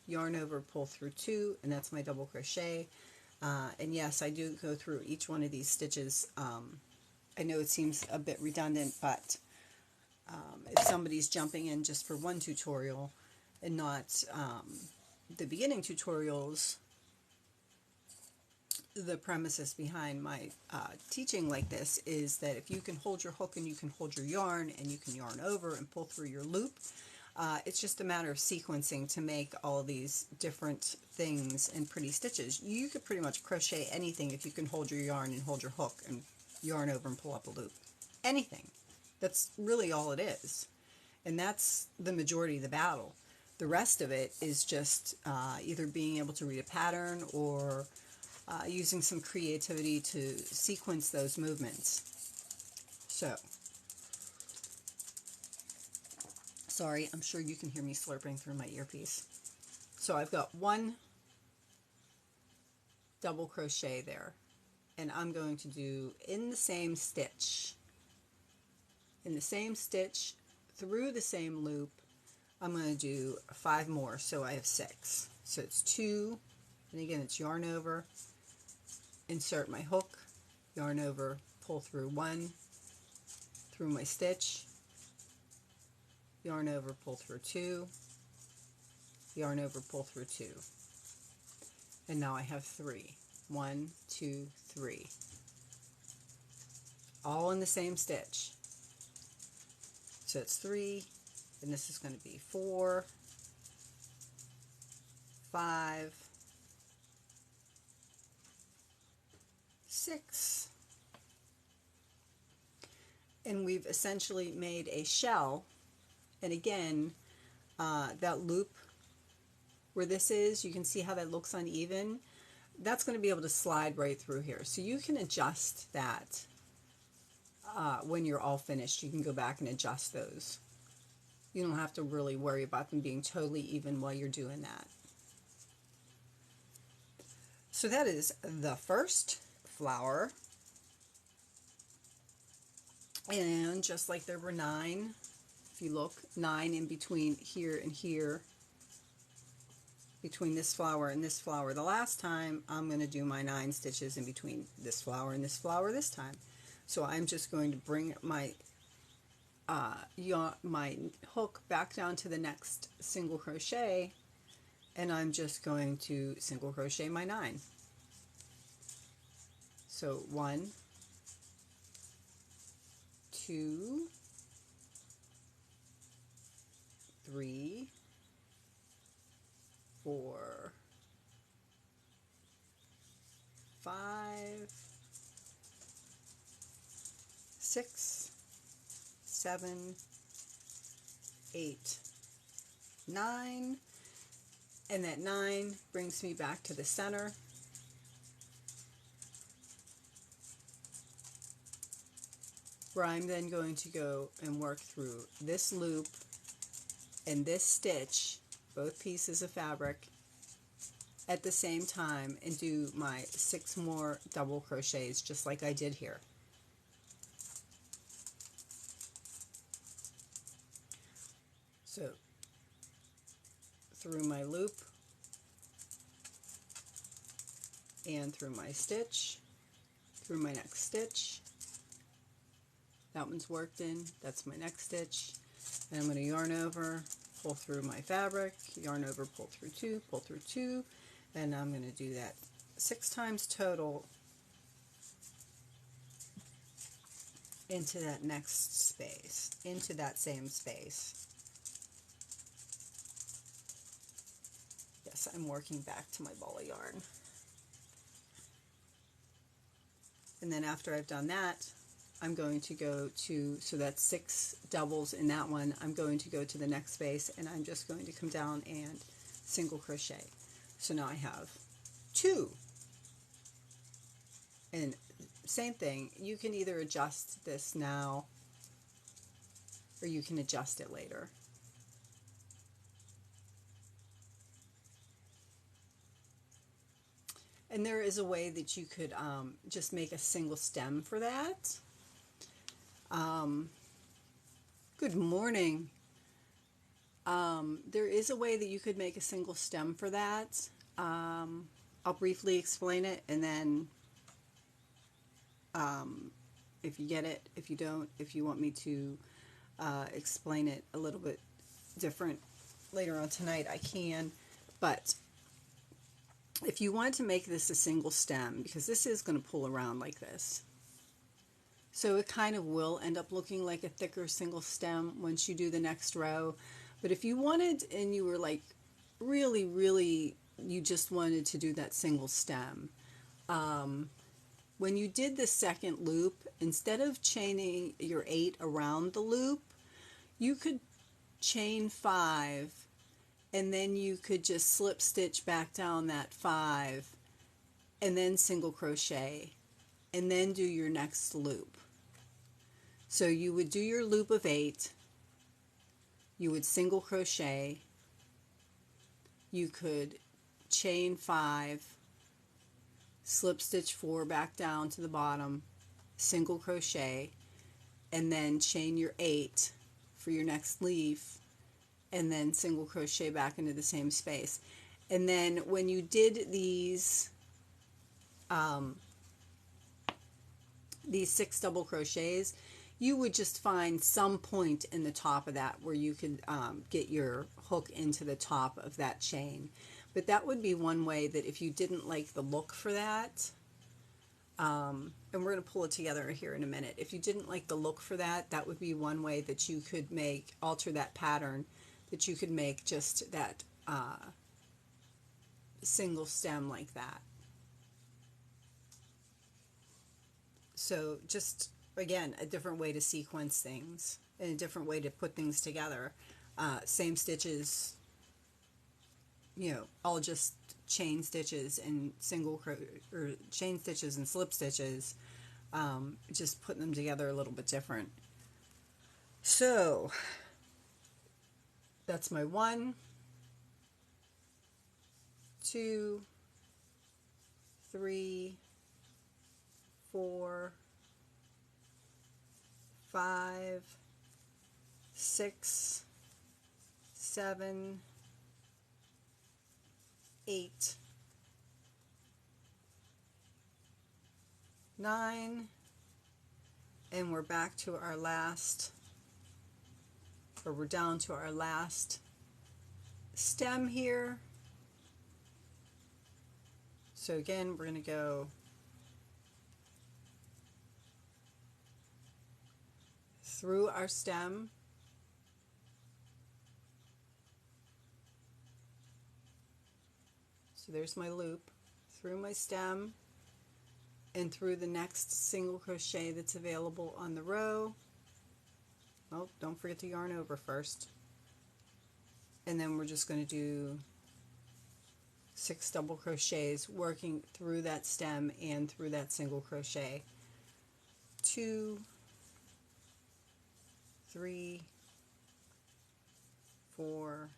yarn over, pull through 2, and that's my double crochet. And yes, I do go through each one of these stitches. I know it seems a bit redundant, but if somebody's jumping in just for one tutorial and not the beginning tutorials, the premises behind my teaching like this is that if you can hold your hook and you can hold your yarn and you can yarn over and pull through your loop, it's just a matter of sequencing to make all these different things and pretty stitches. You could pretty much crochet anything if you can hold your yarn and hold your hook and yarn over and pull up a loop. Anything. That's really all it is. And that's the majority of the battle. The rest of it is just either being able to read a pattern or using some creativity to sequence those movements. So, sorry, I'm sure you can hear me slurping through my earpiece. So I've got one double crochet there, and I'm going to do in the same stitch, through the same loop, I'm going to do 5 more, so I have 6. So it's 2, and again it's yarn over, insert my hook, yarn over, pull through 1, through my stitch, yarn over, pull through 2, yarn over, pull through 2, and now I have 3. 1, 2, 3, all in the same stitch. So it's 3, and this is going to be 4, 5, 6, and we've essentially made a shell. And again, that loop where this is, you can see how that looks uneven. That's going to be able to slide right through here. So you can adjust that when you're all finished. You can go back and adjust those. You don't have to really worry about them being totally even while you're doing that. So that is the first flower. And just like there were 9, if you look, 9 in between here and here, between this flower and this flower the last time, I'm going to do my 9 stitches in between this flower and this flower this time. So I'm just going to bring my my hook back down to the next single crochet, and I'm just going to single crochet my 9. So 1, 2, 3, 4, 5, 6, 7, 8, 9, and that 9 brings me back to the center. Where I'm then going to go and work through this loop and this stitch, both pieces of fabric, at the same time, and do my 6 more double crochets just like I did here. So through my loop and through my stitch, through my next stitch. That one's worked in, that's my next stitch. And I'm going to yarn over, pull through my fabric, yarn over, pull through 2, pull through 2, and I'm going to do that 6 times total into that next space, into that same space. Yes, I'm working back to my ball of yarn. And then after I've done that, I'm going to go to, so that's 6 doubles in that one, I'm going to go to the next space and I'm just going to come down and single crochet. So now I have 2. And same thing, you can either adjust this now or you can adjust it later. And there is a way that you could just make a single stem for that. Good morning. There is a way that you could make a single stem for that. I'll briefly explain it, and then if you get it, if you don't, if you want me to explain it a little bit different later on tonight, I can. But if you want to make this a single stem, because this is going to pull around like this, so it kind of will end up looking like a thicker single stem once you do the next row. But if you wanted, and you were like really, really, you just wanted to do that single stem, when you did the second loop, instead of chaining your 8 around the loop, you could chain 5, and then you could just slip stitch back down that 5, and then single crochet, and then do your next loop. So you would do your loop of 8, you would single crochet, you could chain 5, slip stitch 4 back down to the bottom, single crochet, and then chain your 8 for your next leaf, and then single crochet back into the same space. And then when you did these 6 double crochets, you would just find some point in the top of that where you could get your hook into the top of that chain. But that would be one way that if you didn't like the look for that, and we're going to pull it together here in a minute. If you didn't like the look for that, that would be one way that you could alter that pattern, that you could make just that single stem like that. So just, again, a different way to sequence things and a different way to put things together. Same stitches, all just chain stitches and chain stitches and slip stitches, just putting them together a little bit different. So that's my 1, 2, 3, 4, 5, 6, 7, 8, 9, and we're back to our last, or we're down to our last stem here. So again, we're going to go through our stem, so there's my loop, through my stem, and through the next single crochet that's available on the row. Oh, don't forget to yarn over first. And then we're just going to do 6 double crochets working through that stem and through that single crochet. 2, 3, 4,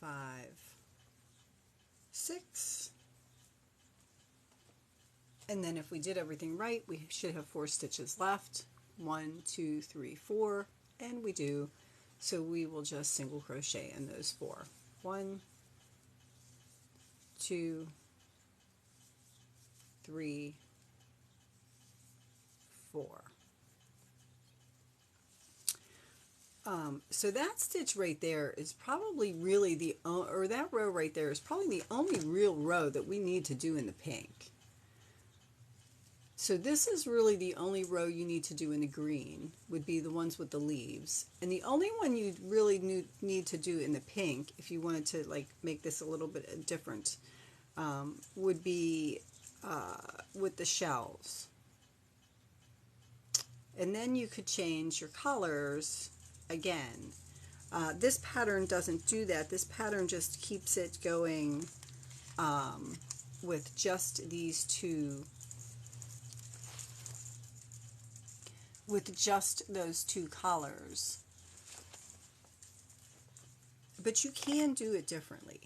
5, 6. And then if we did everything right, we should have 4 stitches left. 1, 2, 3, 4, and we do. So we will just single crochet in those 4. 1, 2, 3, 4. So that stitch right there is probably really or that row right there is probably the only real row that we need to do in the pink. So this is really the only row you need to do in the green, would be the ones with the leaves. And the only one you really need to do in the pink, if you wanted to like make this a little bit different, would be with the shells. And then you could change your colors again. This pattern doesn't do that. This pattern just keeps it going with just these two, with just those 2 colors. But you can do it differently.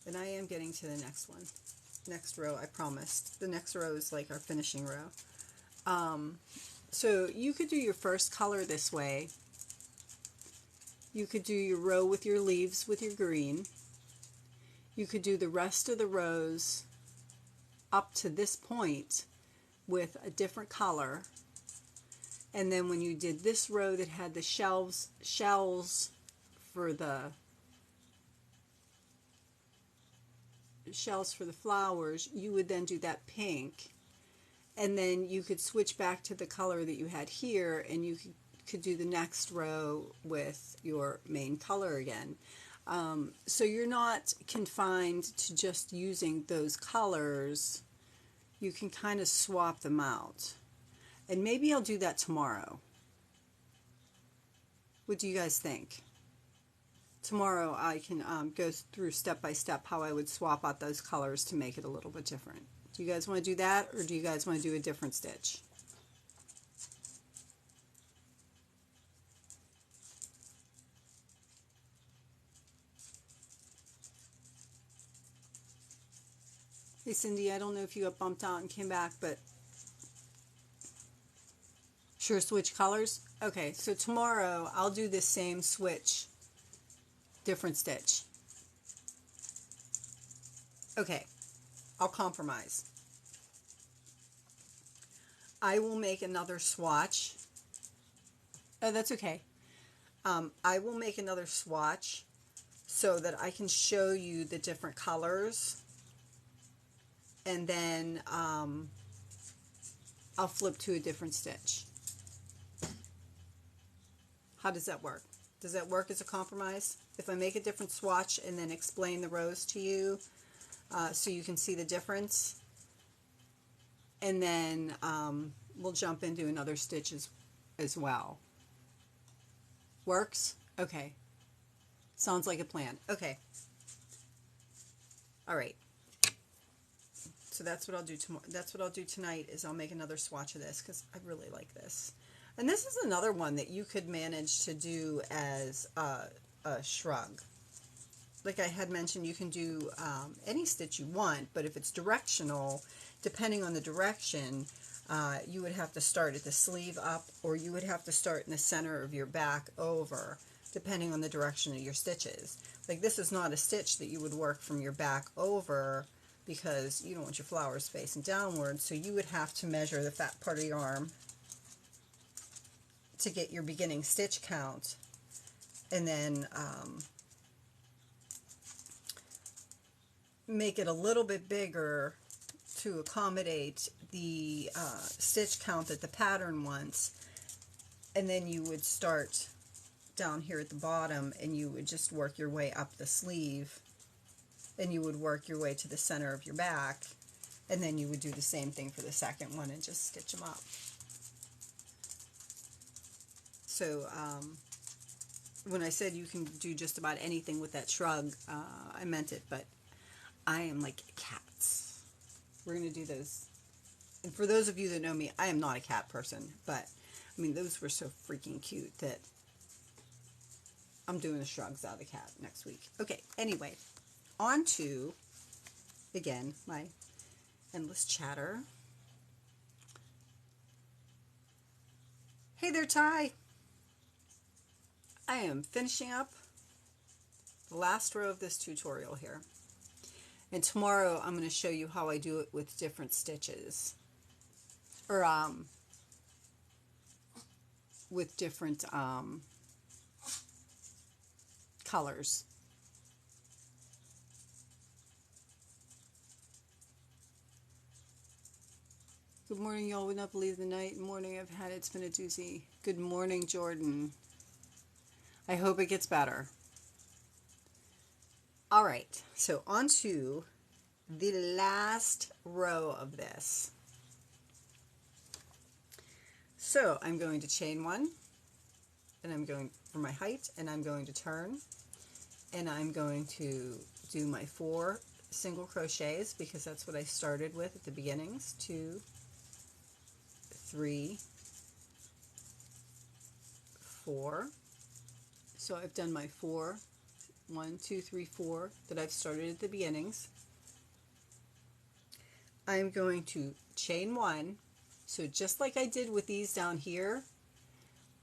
And I am getting to the next one. Next row, I promised. The next row is like our finishing row. So you could do your first color this way. You could do your row with your leaves with your green. You could do the rest of the rows up to this point with a different color. And then when you did this row that had the shells for the flowers, you would then do that pink. And then you could switch back to the color that you had here, and you could do the next row with your main color again. So you're not confined to just using those colors. You can kind of swap them out. And maybe I'll do that tomorrow. What do you guys think? Tomorrow I can go through step by step how I would swap out those colors to make it a little bit different. Do you guys want to do that, or do you guys want to do a different stitch? Hey Cindy, I don't know if you got bumped out and came back, but sure, switch colors? Okay, so tomorrow I'll do the same switch, different stitch. Okay, I'll compromise. I will make another swatch. Oh, that's okay. I will make another swatch so that I can show you the different colors, and then I'll flip to a different stitch. How does that work? Does that work as a compromise? If I make a different swatch and then explain the rows to you so you can see the difference, and then we'll jump into another stitch as well. Works? Okay. Sounds like a plan. Okay. All right. So that's what I'll do tomorrow. That's what I'll do tonight, is I'll make another swatch of this because I really like this. And this is another one that you could manage to do as a shrug. Like I had mentioned, you can do any stitch you want, but if it's directional, depending on the direction, you would have to start at the sleeve up, or you would have to start in the center of your back over, depending on the direction of your stitches. Like this is not a stitch that you would work from your back over, because you don't want your flowers facing downward, so you would have to measure the fat part of your arm to get your beginning stitch count, and then make it a little bit bigger to accommodate the stitch count that the pattern wants, and then you would start down here at the bottom and you would just work your way up the sleeve, and you would work your way to the center of your back, and then you would do the same thing for the second one and just stitch them up. So when I said you can do just about anything with that shrug, I meant it, but I am like cats. We're going to do those. And for those of you that know me, I am not a cat person, but I mean, those were so freaking cute that I'm doing the shrugs out of the cat next week. Okay, anyway, on to, again, my endless chatter. Hey there, Ty. I am finishing up the last row of this tutorial here. And tomorrow I'm going to show you how I do it with different stitches. Or with different colors. Good morning, y'all. Would not believe the night and morning I've had. It's been a doozy. Good morning, Jordan. I hope it gets better. All right, so on to the last row of this. So I'm going to chain one, and I'm going for my height, and I'm going to turn, and I'm going to do my 4 single crochets, because that's what I started with at the beginnings. 2, 3, 4. So I've done my 4 1, 2, 3, 4 that I've started at the beginnings. I'm going to chain 1. So just like I did with these down here,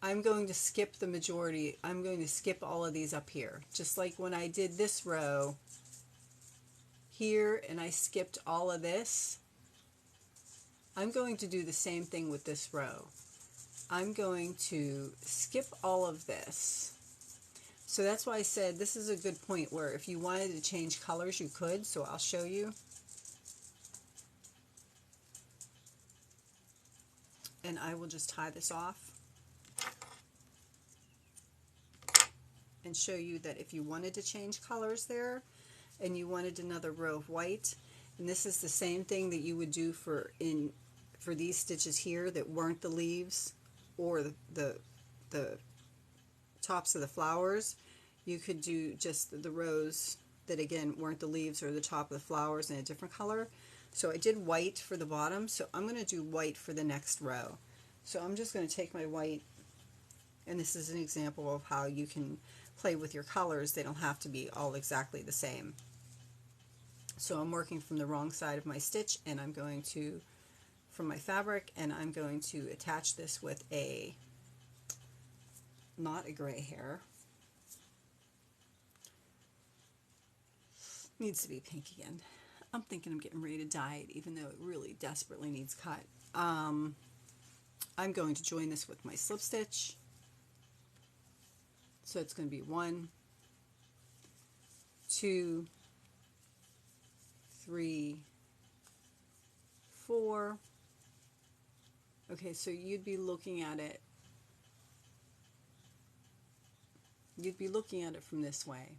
I'm going to skip the majority. I'm going to skip all of these up here. Just like when I did this row here and I skipped all of this, I'm going to do the same thing with this row. I'm going to skip all of this. So that's why I said this is a good point where if you wanted to change colors, you could. So I'll show you. And I will just tie this off and show you that if you wanted to change colors there and you wanted another row of white, and this is the same thing that you would do for these stitches here that weren't the leaves or the tops of the flowers, you could do just the rows that again weren't the leaves or the top of the flowers in a different color. So I did white for the bottom, so I'm going to do white for the next row. So I'm just going to take my white, and this is an example of how you can play with your colors. They don't have to be all exactly the same. So I'm working from the wrong side of my stitch, and I'm going to, from my fabric, and I'm going to attach this with a, not a gray hair. Needs to be pink again. I'm thinking I'm getting ready to dye it, even though it really desperately needs cut. I'm going to join this with my slip stitch. So it's going to be 1, 2, 3, 4. Okay, so you'd be looking at it. You'd be looking at it from this way.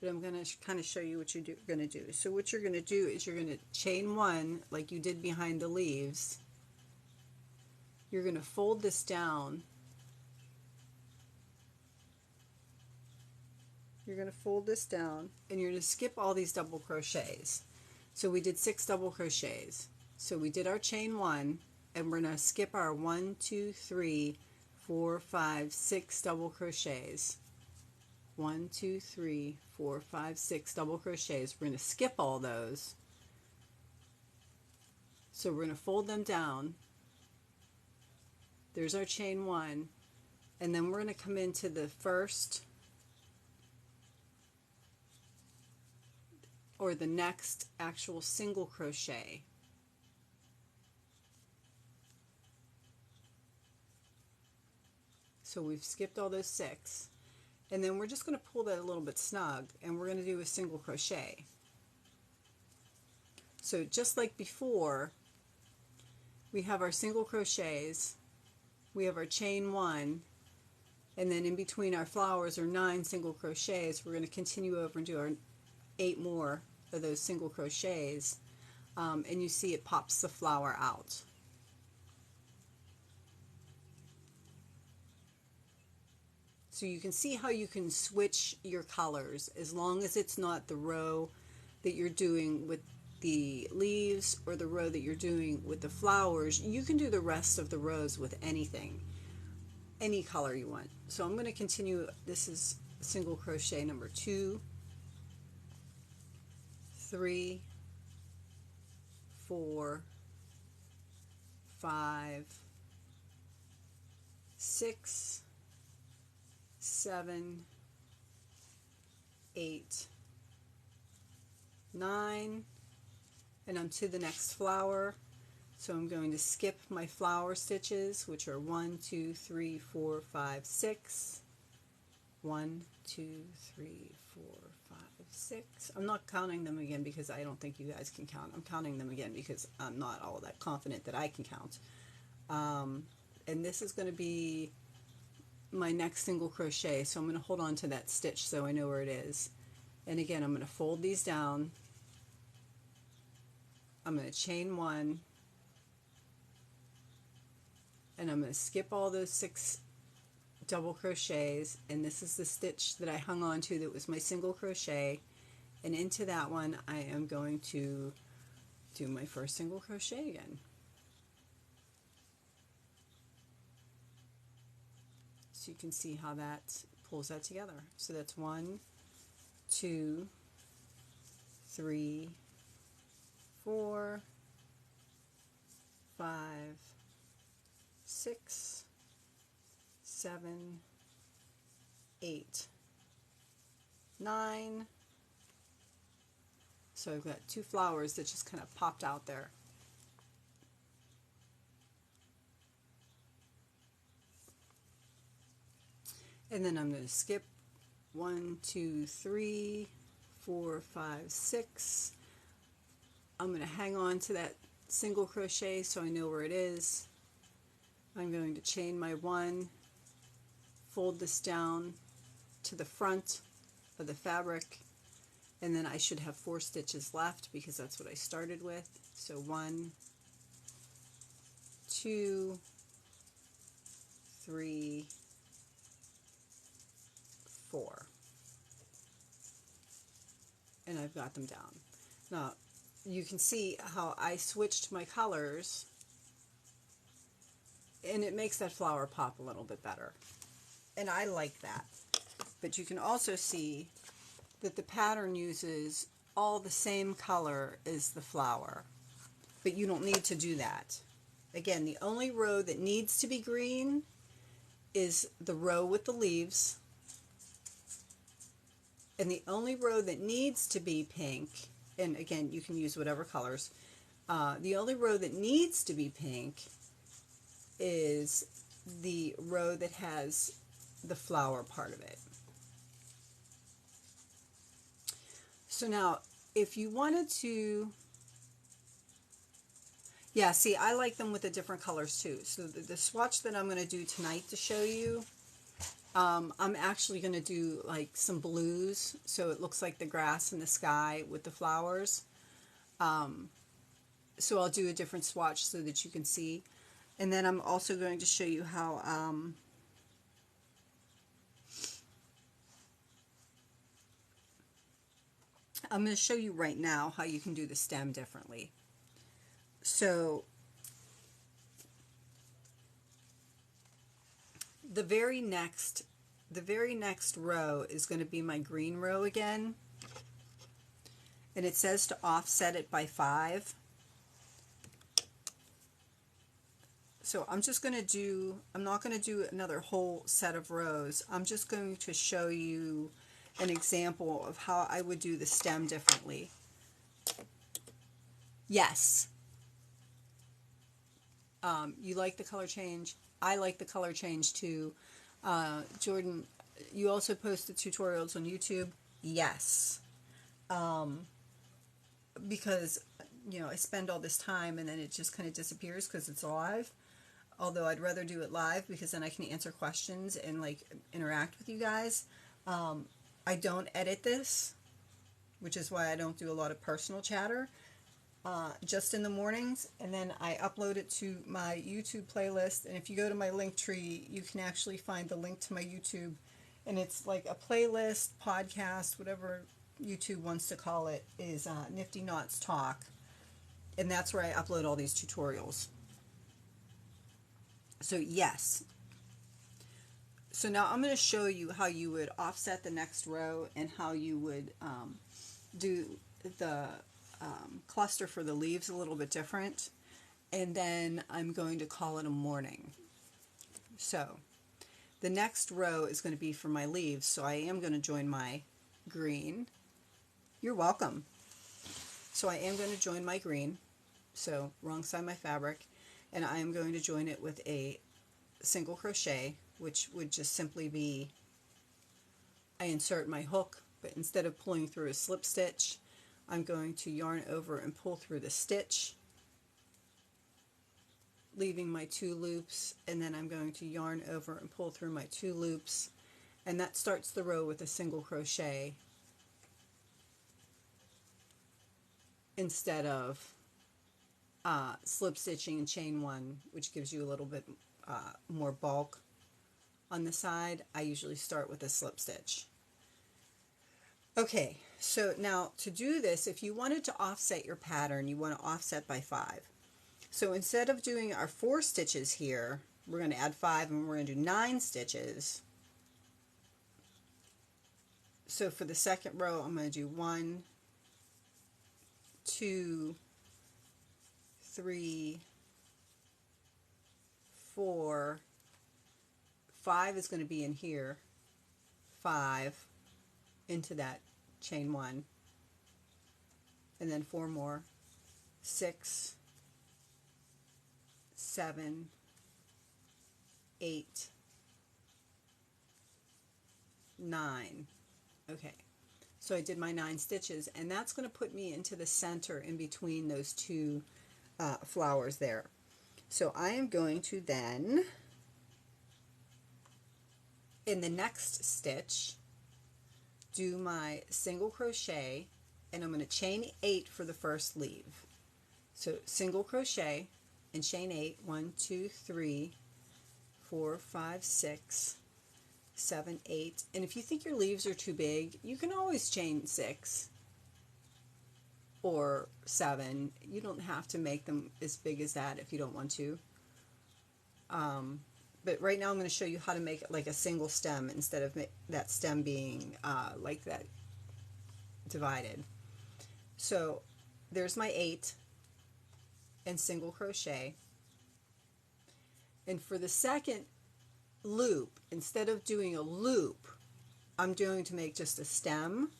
But I'm going to kind of show you what you're going to do. So what you're going to do is you're going to chain 1 like you did behind the leaves. You're going to fold this down. You're going to fold this down and you're going to skip all these double crochets. So we did 6 double crochets. So we did our chain 1 and we're going to skip our 1, 2, 3, 4, 5, 6 double crochets. 1, 2, 3, 4, 5, 6 double crochets. We're going to skip all those. So we're going to fold them down. There's our chain 1. And then we're going to come into the first or the next actual single crochet. So we've skipped all those 6. And then we're just going to pull that a little bit snug and we're going to do a single crochet. So just like before, we have our single crochets, we have our chain 1, and then in between our flowers are 9 single crochets. We're going to continue over and do our 8 more of those single crochets, and you see it pops the flower out. So you can see how you can switch your colors as long as it's not the row that you're doing with the leaves or the row that you're doing with the flowers. You can do the rest of the rows with anything, any color you want. So I'm going to continue. This is single crochet number 2, 3, 4, 5, 6, 7, 8, 9, and I'm to the next flower. So I'm going to skip my flower stitches, which are 1, 2, 3, 4, 5, 6. 1, 2, 3, 4, 5, 6. I'm not counting them again because I don't think you guys can count. I'm counting them again because I'm not all that confident that I can count. And this is going to be my next single crochet, so I'm going to hold on to that stitch so I know where it is. And again, I'm going to fold these down. I'm going to chain 1, and I'm going to skip all those 6 double crochets, and this is the stitch that I hung on to that was my single crochet, and into that one I am going to do my first single crochet again. So So you can see how that pulls that together. So that's 1, 2, 3, 4, 5, 6, 7, 8, 9. So I've got 2 flowers that just kind of popped out there. And then I'm going to skip 1, 2, 3, 4, 5, 6. I'm going to hang on to that single crochet so I know where it is. I'm going to chain my 1, fold this down to the front of the fabric, and then I should have 4 stitches left because that's what I started with. So 1, 2, 3, 4. And I've got them down. Now you can see how I switched my colors, and it makes that flower pop a little bit better. And I like that. But you can also see that the pattern uses all the same color as the flower. But you don't need to do that. Again, the only row that needs to be green is the row with the leaves. And the only row that needs to be pink, and again, you can use whatever colors, the only row that needs to be pink is the row that has the flower part of it. So now, if you wanted to, yeah, see, I like them with the different colors too. So the swatch that I'm going to do tonight to show you, I'm actually going to do like some blues, so it looks like the grass and the sky with the flowers. So I'll do a different swatch so that you can see. And then I'm also going to show you how I'm going to show you right now how you can do the stem differently. So the very next row is going to be my green row again, and it says to offset it by 5. So I'm just going to do, I'm not going to do another whole set of rows. I'm just going to show you an example of how I would do the stem differently. Yes. You like the color change? I like the color change too. Jordan, you also post the tutorials on YouTube? Yes. Because, you know, I spend all this time and then it just kind of disappears because it's live. Although I'd rather do it live because then I can answer questions and like interact with you guys. I don't edit this, which is why I don't do a lot of personal chatter. Just in the mornings, and then I upload it to my YouTube playlist. And if you go to my link tree, you can actually find the link to my YouTube, and it's like a playlist, podcast, whatever YouTube wants to call it, is NiftyKnotz Talk, and that's where I upload all these tutorials. So yes. So now I'm going to show you how you would offset the next row and how you would do the cluster for the leaves a little bit different, and then I'm going to call it a morning. So the next row is going to be for my leaves, so I am going to join my green. You're welcome. So I am going to join my green, so wrong side of my fabric, and I am going to join it with a single crochet, which would just simply be, I insert my hook, but instead of pulling through a slip stitch, I'm going to yarn over and pull through the stitch, leaving my 2 loops, and then I'm going to yarn over and pull through my 2 loops, and that starts the row with a single crochet instead of slip stitching and chain 1, which gives you a little bit more bulk on the side. I usually start with a slip stitch. Okay, so now to do this, if you wanted to offset your pattern, you want to offset by 5. So instead of doing our 4 stitches here, we're going to add 5 and we're going to do 9 stitches. So for the second row, I'm going to do 1, 2, 3, 4, 5 is going to be in here, 5 into that chain 1, and then 4 more, 6, 7, 8, 9. Okay, so I did my 9 stitches, and that's going to put me into the center in between those two flowers there. So I am going to then, in the next stitch, do my single crochet, and I'm going to chain 8 for the first leave. So single crochet and chain 8, 1, 2, 3, 4, 5, 6, 7, 8, and if you think your leaves are too big, you can always chain 6 or 7. You don't have to make them as big as that if you don't want to. But right now I'm going to show you how to make it like a single stem instead of that stem being like that divided. So there's my 8 and single crochet, and for the second loop, instead of doing a loop, I'm going to make just a stem.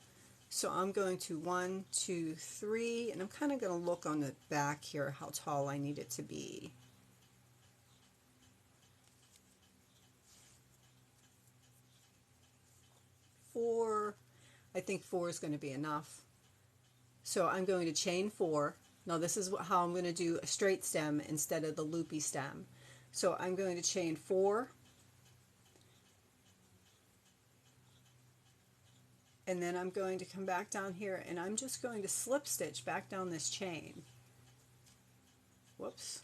So I'm going to 1, 2, 3, and I'm kind of going to look on the back here how tall I need it to be. I think 4 is going to be enough. So I'm going to chain 4. Now this is how I'm going to do a straight stem instead of the loopy stem. So I'm going to chain 4, and then I'm going to come back down here, and I'm just going to slip stitch back down this chain. Whoops.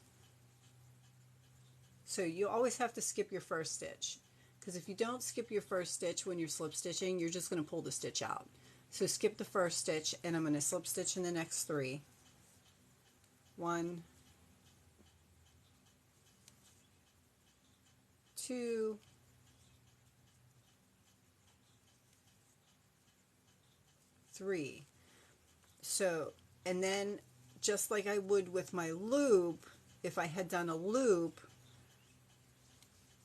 So you always have to skip your first stitch, because if you don't skip your first stitch when you're slip stitching, you're just going to pull the stitch out. So skip the first stitch, and I'm going to slip stitch in the next 3. 1, 2, 3. So, and then just like I would with my loop, if I had done a loop,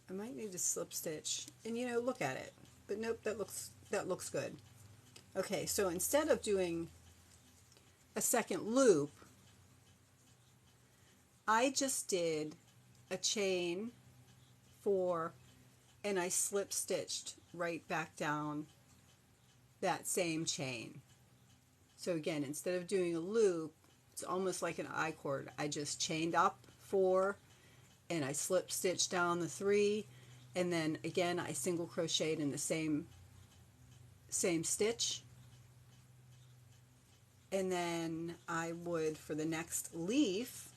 I might need to slip stitch, and you know, look at it, but nope, that looks good. Okay, so instead of doing a second loop, I just did a chain 4, and I slip stitched right back down that same chain. So again, instead of doing a loop, it's almost like an I-cord. I just chained up 4, and I slip stitched down the 3, and then again I single crocheted in the same stitch, and then I would, for the next leaf,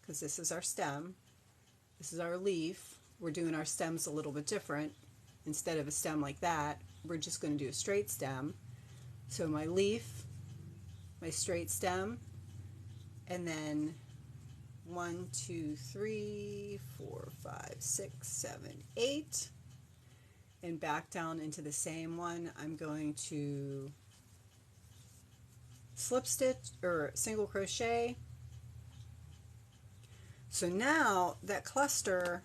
because this is our stem, this is our leaf, we're doing our stems a little bit different. Instead of a stem like that, we're just going to do a straight stem. So my leaf, my straight stem, and then 1, 2, 3, 4, 5, 6, 7, 8, and back down into the same one. I'm going to slip stitch or single crochet. So now that cluster,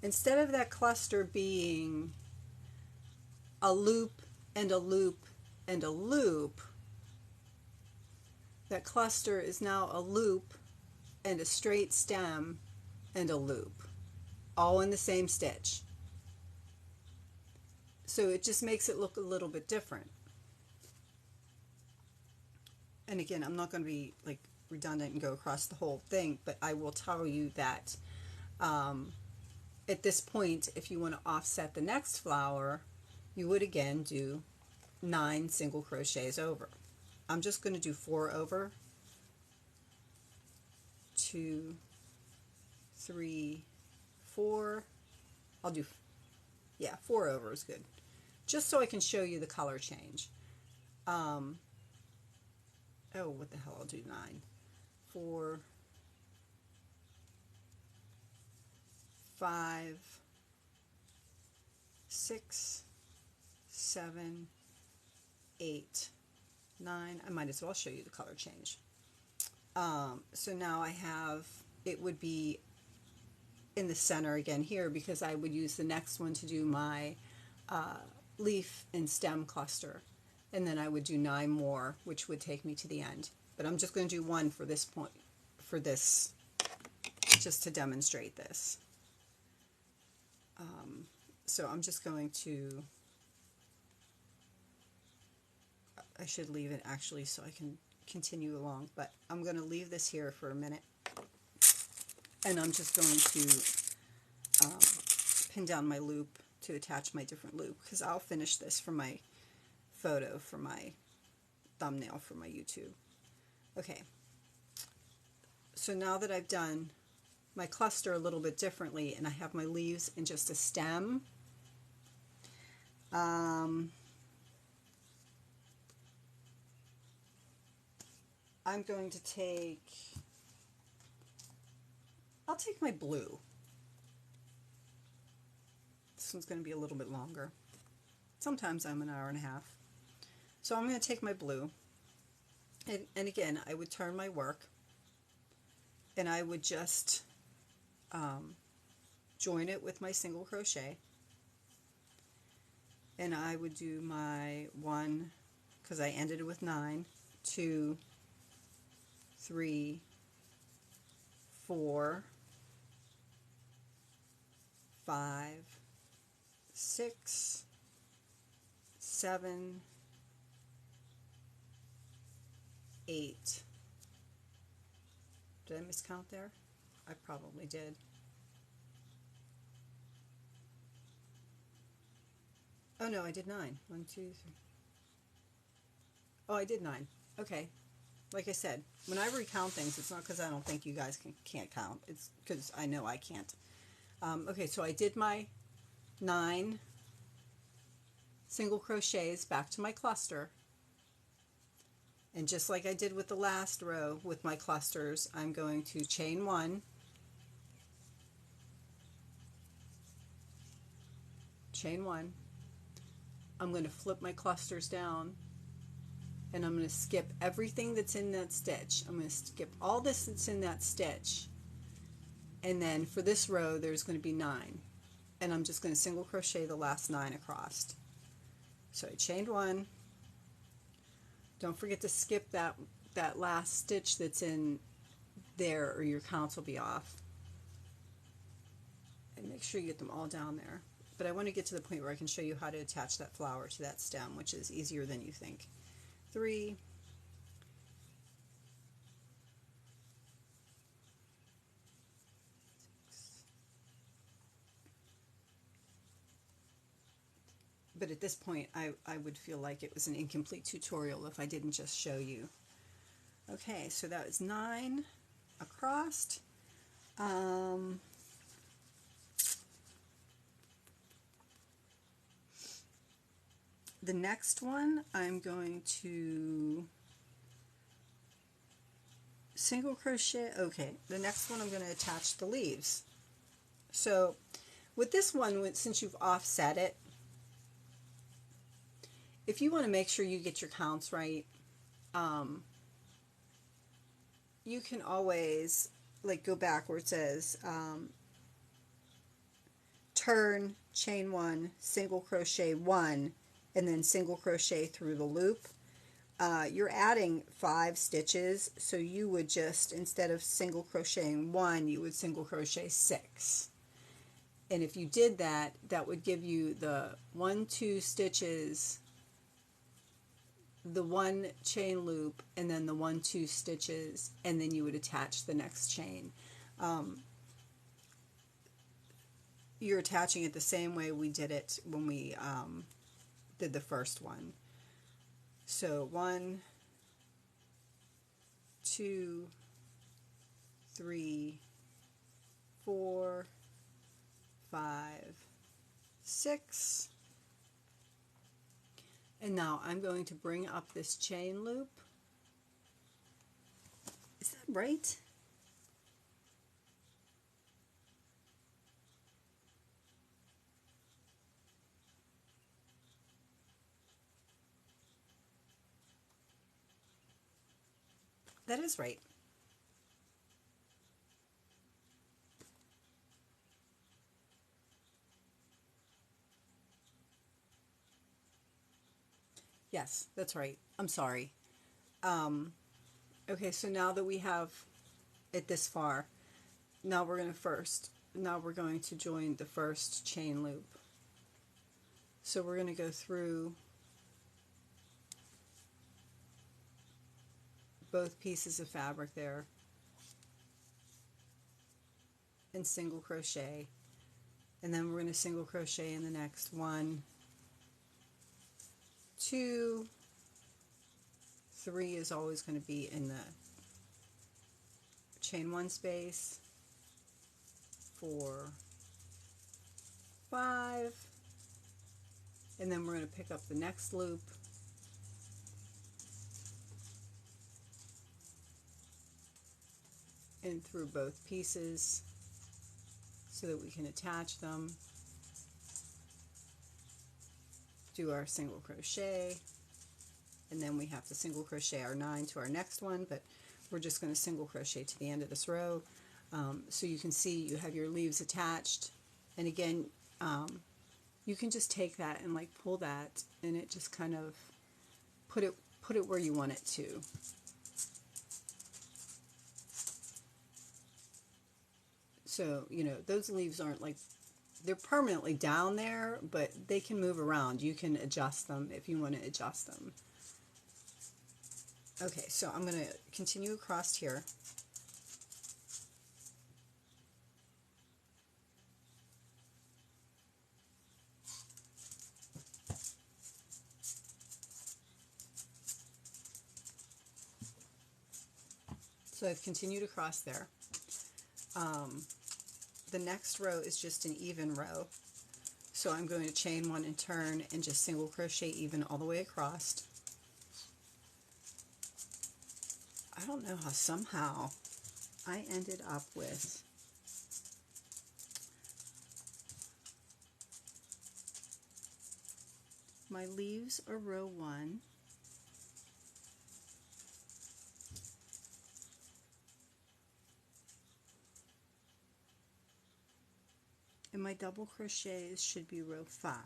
instead of that cluster being a loop and a loop and a loop, that cluster is now a loop and a straight stem and a loop, all in the same stitch. So it just makes it look a little bit different. And again, I'm not going to be like redundant and go across the whole thing, but I will tell you that at this point, if you want to offset the next flower, you would again do 9 single crochets over. I'm just going to do 4 over, 2, 3, 4. I'll do, yeah, 4 over is good, just so I can show you the color change. Oh, what the hell, I'll do 9, 4, 5, 6, 7, 8, 9. I might as well show you the color change. So now I have, it would be in the center again here, because I would use the next one to do my leaf and stem cluster, and then I would do 9 more, which would take me to the end. But I'm just going to do one for this point, for this, just to demonstrate this. So I'm just going to, I should leave it actually so I can continue along, but I'm going to leave this here for a minute, and I'm just going to pin down my loop to attach my different loop, because I'll finish this for my photo, for my thumbnail for my YouTube. Okay, so now that I've done my cluster a little bit differently, and I have my leaves and just a stem, I'm going to take, I'll take my blue. This one's going to be a little bit longer. Sometimes I'm an hour and a half. So I'm going to take my blue, and again, I would turn my work, and I would just join it with my single crochet, and I would do my 1, because I ended it with 9, 2, 3, 4, 5, 6, 7, 8. Did I miscount there? I probably did. Oh no, I did 9. 1, 2, 3. Oh, I did 9. Okay. Like I said, when I recount things, it's not because I don't think you guys can't count. It's because I know I can't. Okay, so I did my 9 single crochets back to my cluster. And just like I did with the last row with my clusters, I'm going to chain 1, chain 1. I'm going to flip my clusters down, and I'm going to skip everything that's in that stitch. I'm going to skip all this that's in that stitch, and then for this row there's going to be 9, and I'm just going to single crochet the last 9 across. So I chained 1. Don't forget to skip that last stitch that's in there, or your counts will be off. And make sure you get them all down there. But I want to get to the point where I can show you how to attach that flower to that stem, which is easier than you think. 3, but at this point I would feel like it was an incomplete tutorial if I didn't just show you. Okay, so that was 9 across. The next one I'm going to single crochet. Okay, the next one I'm going to attach the leaves. So with this one, since you've offset it, if you want to make sure you get your counts right, you can always like go back where it says turn, chain 1, single crochet 1, and then single crochet through the loop. You're adding 5 stitches, so you would just, instead of single crocheting 1, you would single crochet 6. And if you did that, that would give you the 1, 2 stitches, the 1 chain loop, and then the 1, 2 stitches, and then you would attach the next chain. You're attaching it the same way we did it when we did the first one. So 1, 2, 3, 4, 5, 6. And now I'm going to bring up this chain loop. Is that right? That is right. Yes, that's right. I'm sorry. Okay, so now that we have it this far, now we're going to join the first chain loop. So we're going to go through both pieces of fabric there and single crochet, and then we're going to single crochet in the next 1, 2, 3 is always going to be in the chain 1 space, 4, 5, and then we're going to pick up the next loop in through both pieces so that we can attach them, do our single crochet, and then we have to single crochet our 9 to our next one, but we're just going to single crochet to the end of this row. So you can see you have your leaves attached, and again you can just take that and like pull that, and it just kind of put it where you want it to. So you know those leaves aren't like they're permanently down there, but they can move around. You can adjust them if you want to adjust them. Okay, so I'm going to continue across here. So I've continued across there. The next row is just an even row. So I'm going to chain 1 and turn and just single crochet even all the way across. I don't know how somehow I ended up with my leaves are row 1. And my double crochets should be row 5.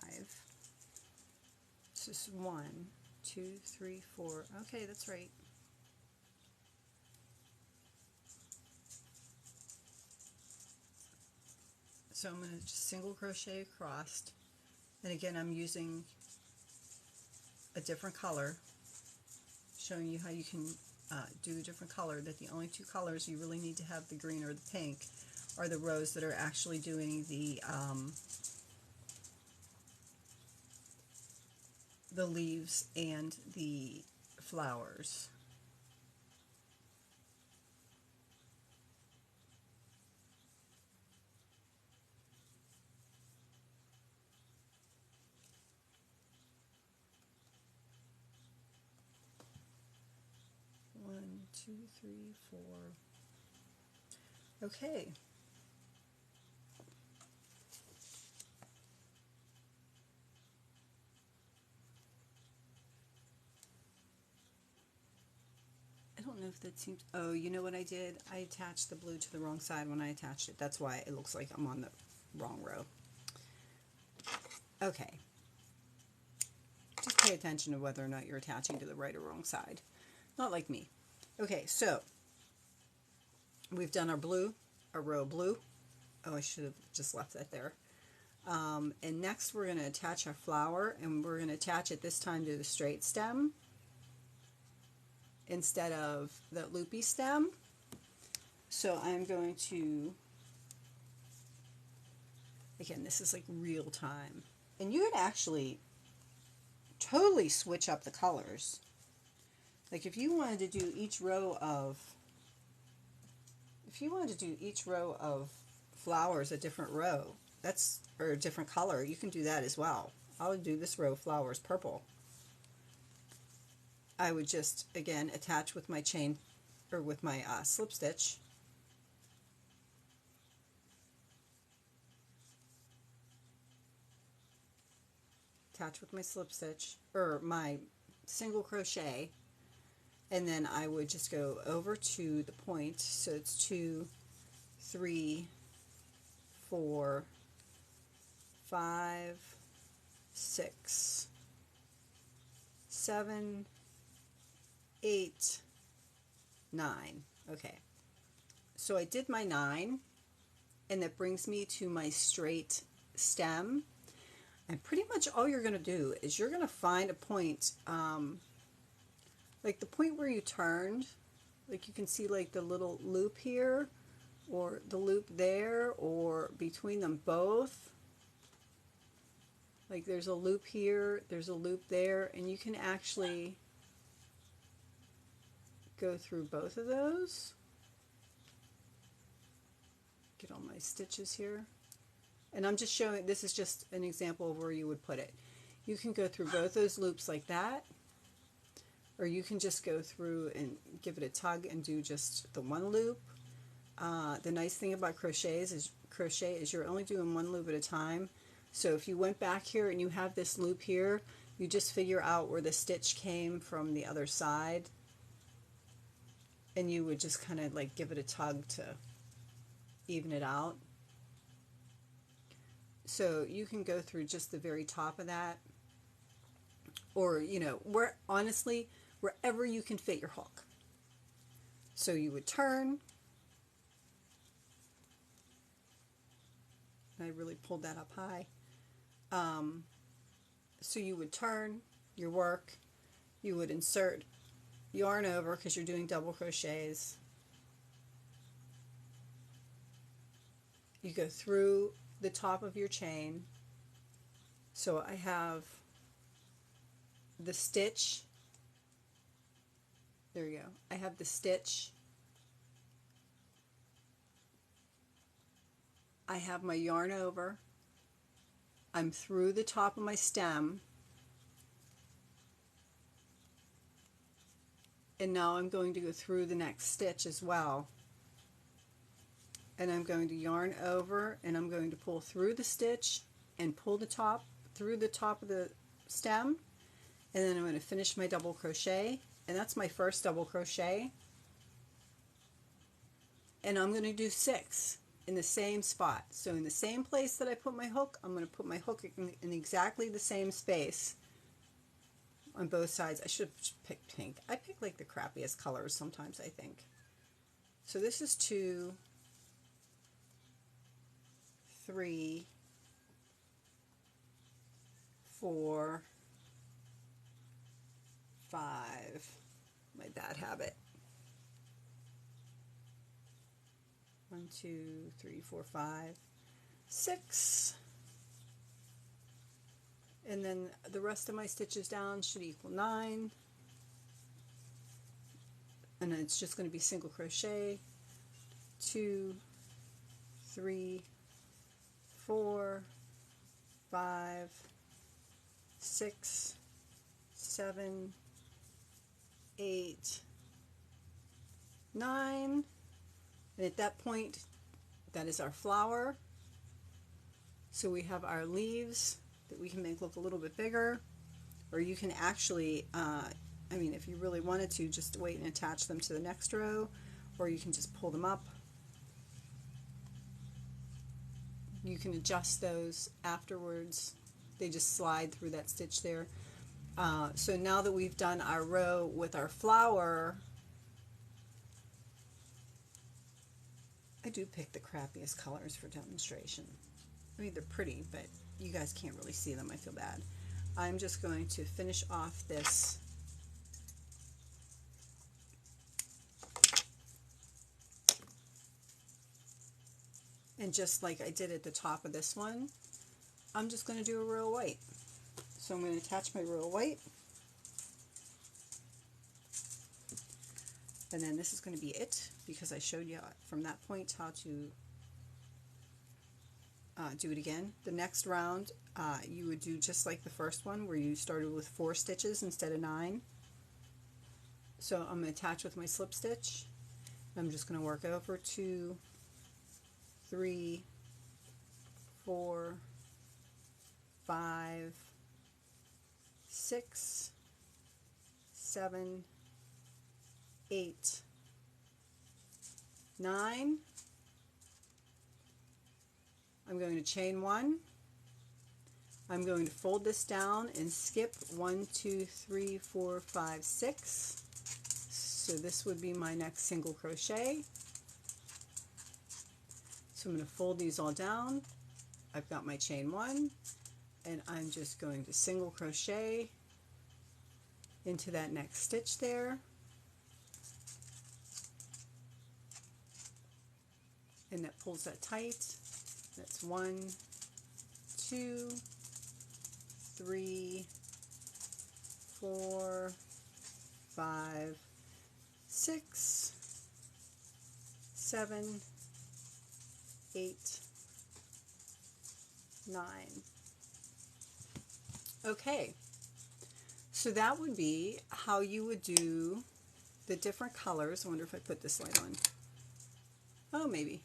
This is 1, 2, 3, 4. Okay, that's right. So I'm going to just single crochet across, and again I'm using a different color, showing you how you can do a different color, that the only 2 colors you really need to have, the green or the pink, are the rows that are actually doing the leaves and the flowers. One, two, three, 4. Okay. I don't know if that seems... Oh, you know what I did? I attached the blue to the wrong side when I attached it. That's why it looks like I'm on the wrong row. Okay. Just pay attention to whether or not you're attaching to the right or wrong side. Not like me. Okay, so we've done our blue, our row of blue. Oh, I should have just left that there. And next we're going to attach our flower, and we're going to attach it this time to the straight stem instead of the loopy stem. So I'm going to, again, this is like real time. And you could actually totally switch up the colors. Like if you wanted to do each row of, flowers a different row, or a different color, you can do that as well. I would do this row of flowers purple. I would just, again, attach with my chain, or with my slip stitch. Attach with my slip stitch, or my single crochet, and then I would just go over to the point, so it's 2, 3, 4, 5, 6, 7, 8, 9. Okay, so I did my 9, and that brings me to my straight stem. And pretty much all you're going to do is you're going to find a point, like the point where you turned, like you can see like the little loop here, or the loop there, or between them both. Like there's a loop here, there's a loop there, and you can actually go through both of those. Get all my stitches here. And I'm just showing, this is just an example of where you would put it. You can go through both those loops like that, or you can just go through and give it a tug and do just the one loop. The nice thing about crochet is you're only doing one loop at a time. So if you went back here and you have this loop here, you just figure out where the stitch came from the other side, and you would just kind of like give it a tug to even it out. So you can go through just the very top of that, or honestly, wherever you can fit your hook. So you would turn. I really pulled that up high. So you would turn your work, you would insert yarn over because you're doing double crochets. You go through the top of your chain. So I have the stitch. There you go. I have the stitch. I have my yarn over. I'm through the top of my stem. And now I'm going to go through the next stitch as well. And I'm going to yarn over, and I'm going to pull through the stitch and pull the top through the top of the stem, and then I'm going to finish my double crochet, and that's my first double crochet. And I'm going to do 6 in the same spot. So in the same place that I put my hook, I'm going to put my hook in exactly the same space on both sides. I should have picked pink. I pick like the crappiest colors sometimes, I think. So this is 2, 3, 4, 5. My bad habit. 1, 2, 3, 4, 5, 6. And then the rest of my stitches down should equal 9. And then it's just going to be single crochet. 2, 3, 4, 5, 6, 7, 8, 9. And at that point, that is our flower. So we have our leaves that we can make look a little bit bigger, or you can actually, if you really wanted to, just wait and attach them to the next row, or you can just pull them up. You can adjust those afterwards. They just slide through that stitch there. So now that we've done our row with our flower, I do pick the crappiest colors for demonstration. I mean, they're pretty, but you guys can't really see them. I feel bad. I'm just going to finish off this and just like I did at the top of this one, I'm just going to do a row of white. So I'm going to attach my row of white, and then this is going to be it, because I showed you from that point how to do it again. The next round you would do just like the first one, where you started with 4 stitches instead of 9. So I'm going to attach with my slip stitch. I'm just going to work over 2, 3, 4, 5, 6, 7, 8, 9. I'm going to chain 1. I'm going to fold this down and skip 1, 2, 3, 4, 5, 6. So this would be my next single crochet. So I'm going to fold these all down. I've got my chain 1, and I'm just going to single crochet into that next stitch there. And that pulls that tight. That's 1, 2, 3, 4, 5, 6, 7, 8, 9. Okay, so that would be how you would do the different colors. I wonder if I put this light on. Oh, maybe.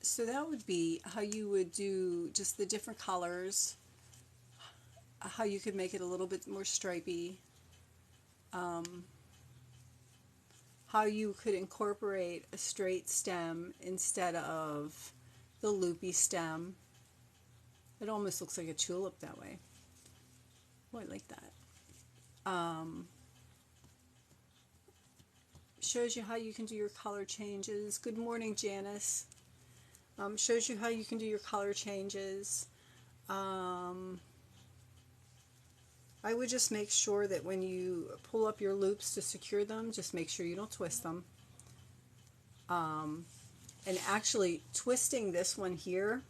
So that would be how you would do just the different colors, how you could make it a little bit more stripy, how you could incorporate a straight stem instead of the loopy stem. It almost looks like a tulip that way. Oh, I like that. Shows you how you can do your color changes. Good morning, Janice. Shows you how you can do your color changes. I would just make sure that when you pull up your loops to secure them, just make sure you don't twist them. And actually twisting this one here,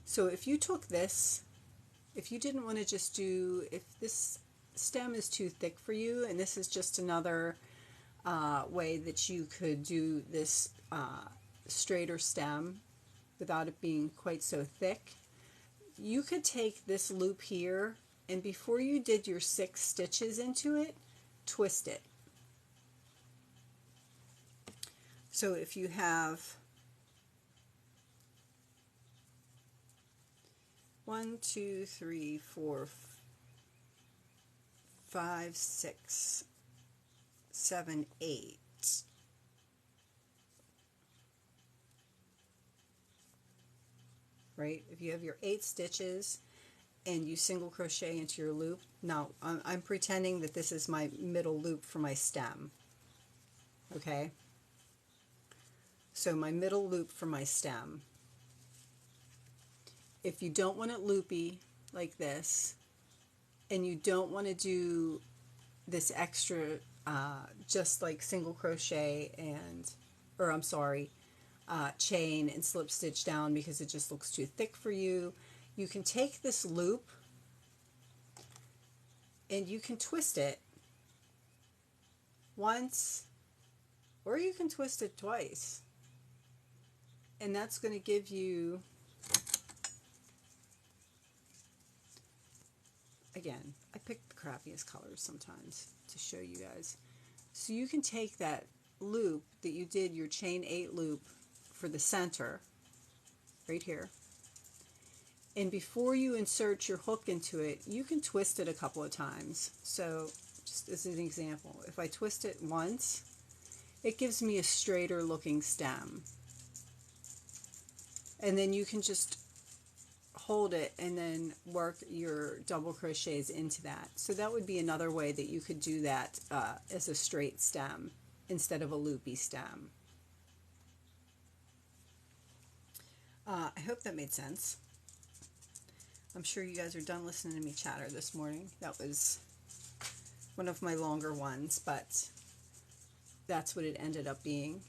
so if you took this, if you didn't want to just do, if this stem is too thick for you, and this is just another way that you could do this straighter stem without it being quite so thick, you could take this loop here, and before you did your 6 stitches into it, twist it. So if you have 1, 2, 3, 4, 5, 6, 7, 8. Right? If you have your 8 stitches and you single crochet into your loop, now I'm pretending that this is my middle loop for my stem. Okay? So my middle loop for my stem. If you don't want it loopy like this, and you don't want to do this extra just like single crochet and, or I'm sorry, chain and slip stitch down because it just looks too thick for you, you can take this loop and you can twist it once, or you can twist it twice, and that's going to give you, again, I pick the crappiest colors sometimes to show you guys. So you can take that loop that you did your chain 8 loop for the center right here, and before you insert your hook into it, you can twist it a couple of times. So just as an example, if I twist it once, it gives me a straighter looking stem, and then you can just hold it and then work your double crochets into that. So that would be another way that you could do that as a straight stem instead of a loopy stem. I hope that made sense. I'm sure you guys are done listening to me chatter this morning. That was one of my longer ones, but that's what it ended up being.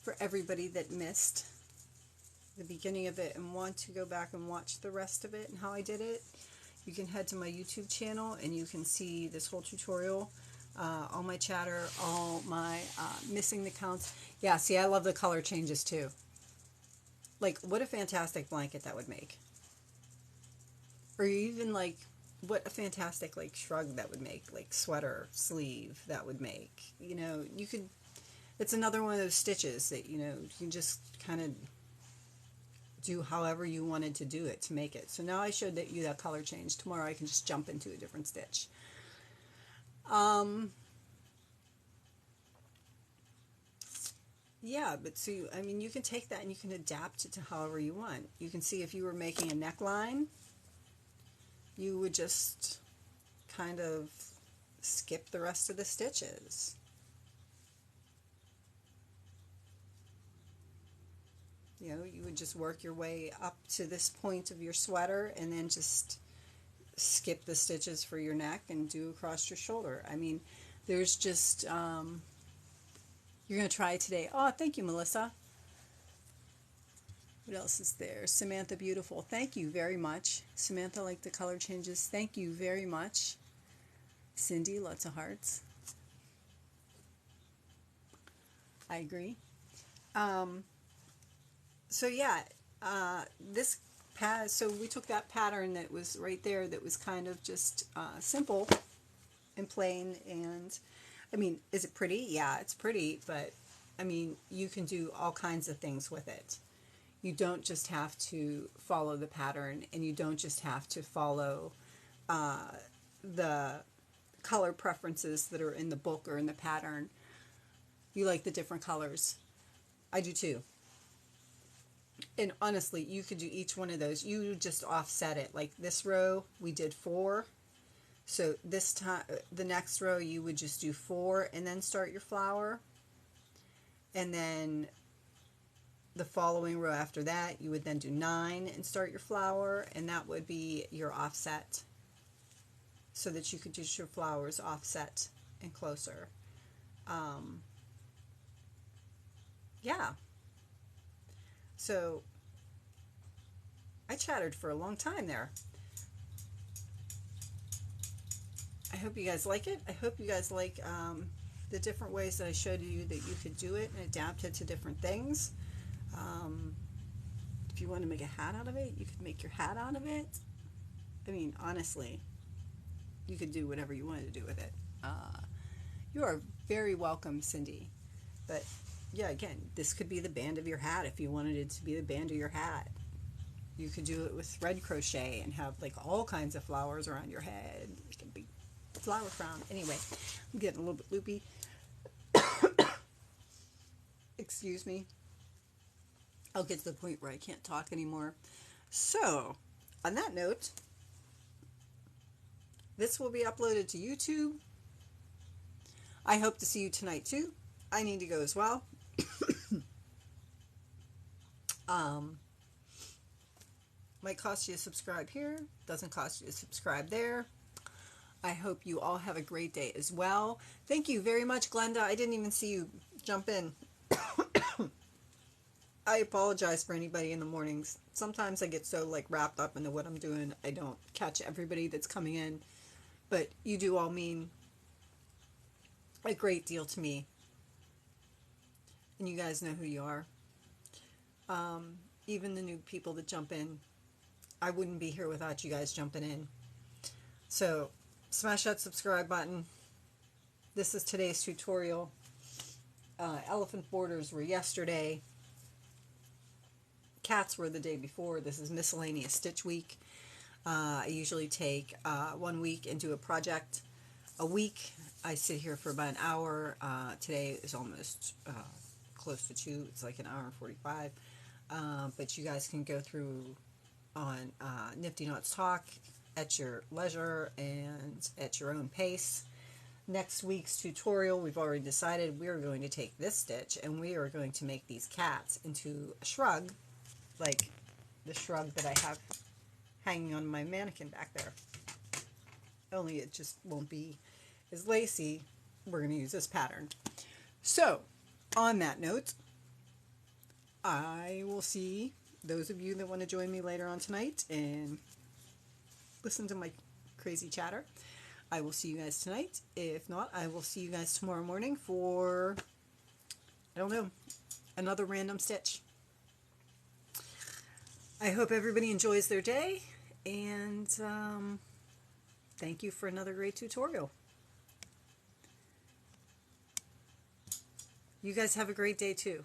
For everybody that missed the beginning of it and want to go back and watch the rest of it and how I did it, you can head to my YouTube channel and you can see this whole tutorial, all my chatter, all my missing the counts. Yeah, see, I love the color changes too. Like, what a fantastic blanket that would make. Or even like, what a fantastic like shrug that would make, like sweater, sleeve that would make. You know, you could, it's another one of those stitches that, you know, you can just kind of do however you wanted to do it to make it. So now I showed you that color change. Tomorrow I can just jump into a different stitch. Yeah, but see, I mean, you can take that and you can adapt it to however you want. You can see if you were making a neckline, you would just kind of skip the rest of the stitches. You know, you would just work your way up to this point of your sweater and then just skip the stitches for your neck and do across your shoulder. I mean, there's just, you're going to try it today. Oh, thank you, Melissa. What else is there? Samantha Beautiful. Thank you very much. Samantha, like the color changes. Thank you very much. Cindy, lots of hearts. I agree. So yeah, so we took that pattern that was right there that was kind of just simple and plain, and I mean, is it pretty? Yeah, it's pretty, but I mean, you can do all kinds of things with it. You don't just have to follow the pattern, and you don't just have to follow the color preferences that are in the book or in the pattern. You like the different colors. I do too. And honestly, you could do each one of those. You just offset it. Like this row, we did 4. So this time, the next row, you would just do 4 and then start your flower. And then the following row after that, you would then do 9 and start your flower. And that would be your offset, so that you could use your flowers offset and closer. Yeah. So I chattered for a long time there. I hope you guys like it. I hope you guys like the different ways that I showed you that you could do it and adapt it to different things. If you want to make a hat out of it, you could make your hat out of it. I mean, honestly, you could do whatever you wanted to do with it. You are very welcome, Cindy. But yeah, again, this could be the band of your hat if you wanted it to be the band of your hat. You could do it with thread crochet and have like all kinds of flowers around your head, like a big flower crown. Anyway, I'm getting a little bit loopy. Excuse me. I'll get to the point where I can't talk anymore. So, on that note, this will be uploaded to YouTube. I hope to see you tonight too. I need to go as well. Might cost you to subscribe here. Doesn't cost you to subscribe there. I hope you all have a great day as well. Thank you very much, Glenda. I didn't even see you jump in. I apologize for anybody in the mornings. Sometimes I get so like wrapped up into what I'm doing, I don't catch everybody that's coming in. But you do all mean a great deal to me. And you guys know who you are. Even the new people that jump in, I wouldn't be here without you guys jumping in. So, smash that subscribe button. This is today's tutorial. Elephant borders were yesterday. Cats were the day before. This is Miscellaneous Stitch Week. I usually take 1 week and do a project a week. I sit here for about an hour. Today is almost close to 2. It's like an hour and 45. But you guys can go through on NiftyKnotz Talk at your leisure and at your own pace. Next week's tutorial, we've already decided we are going to take this stitch and we are going to make these cats into a shrug, like the shrug that I have hanging on my mannequin back there. Only it just won't be as lacy. We're going to use this pattern. So, on that note, I will see those of you that want to join me later on tonight and listen to my crazy chatter. I will see you guys tonight. If not, I will see you guys tomorrow morning for, I don't know, another random stitch. I hope everybody enjoys their day, and thank you for another great tutorial. You guys have a great day too.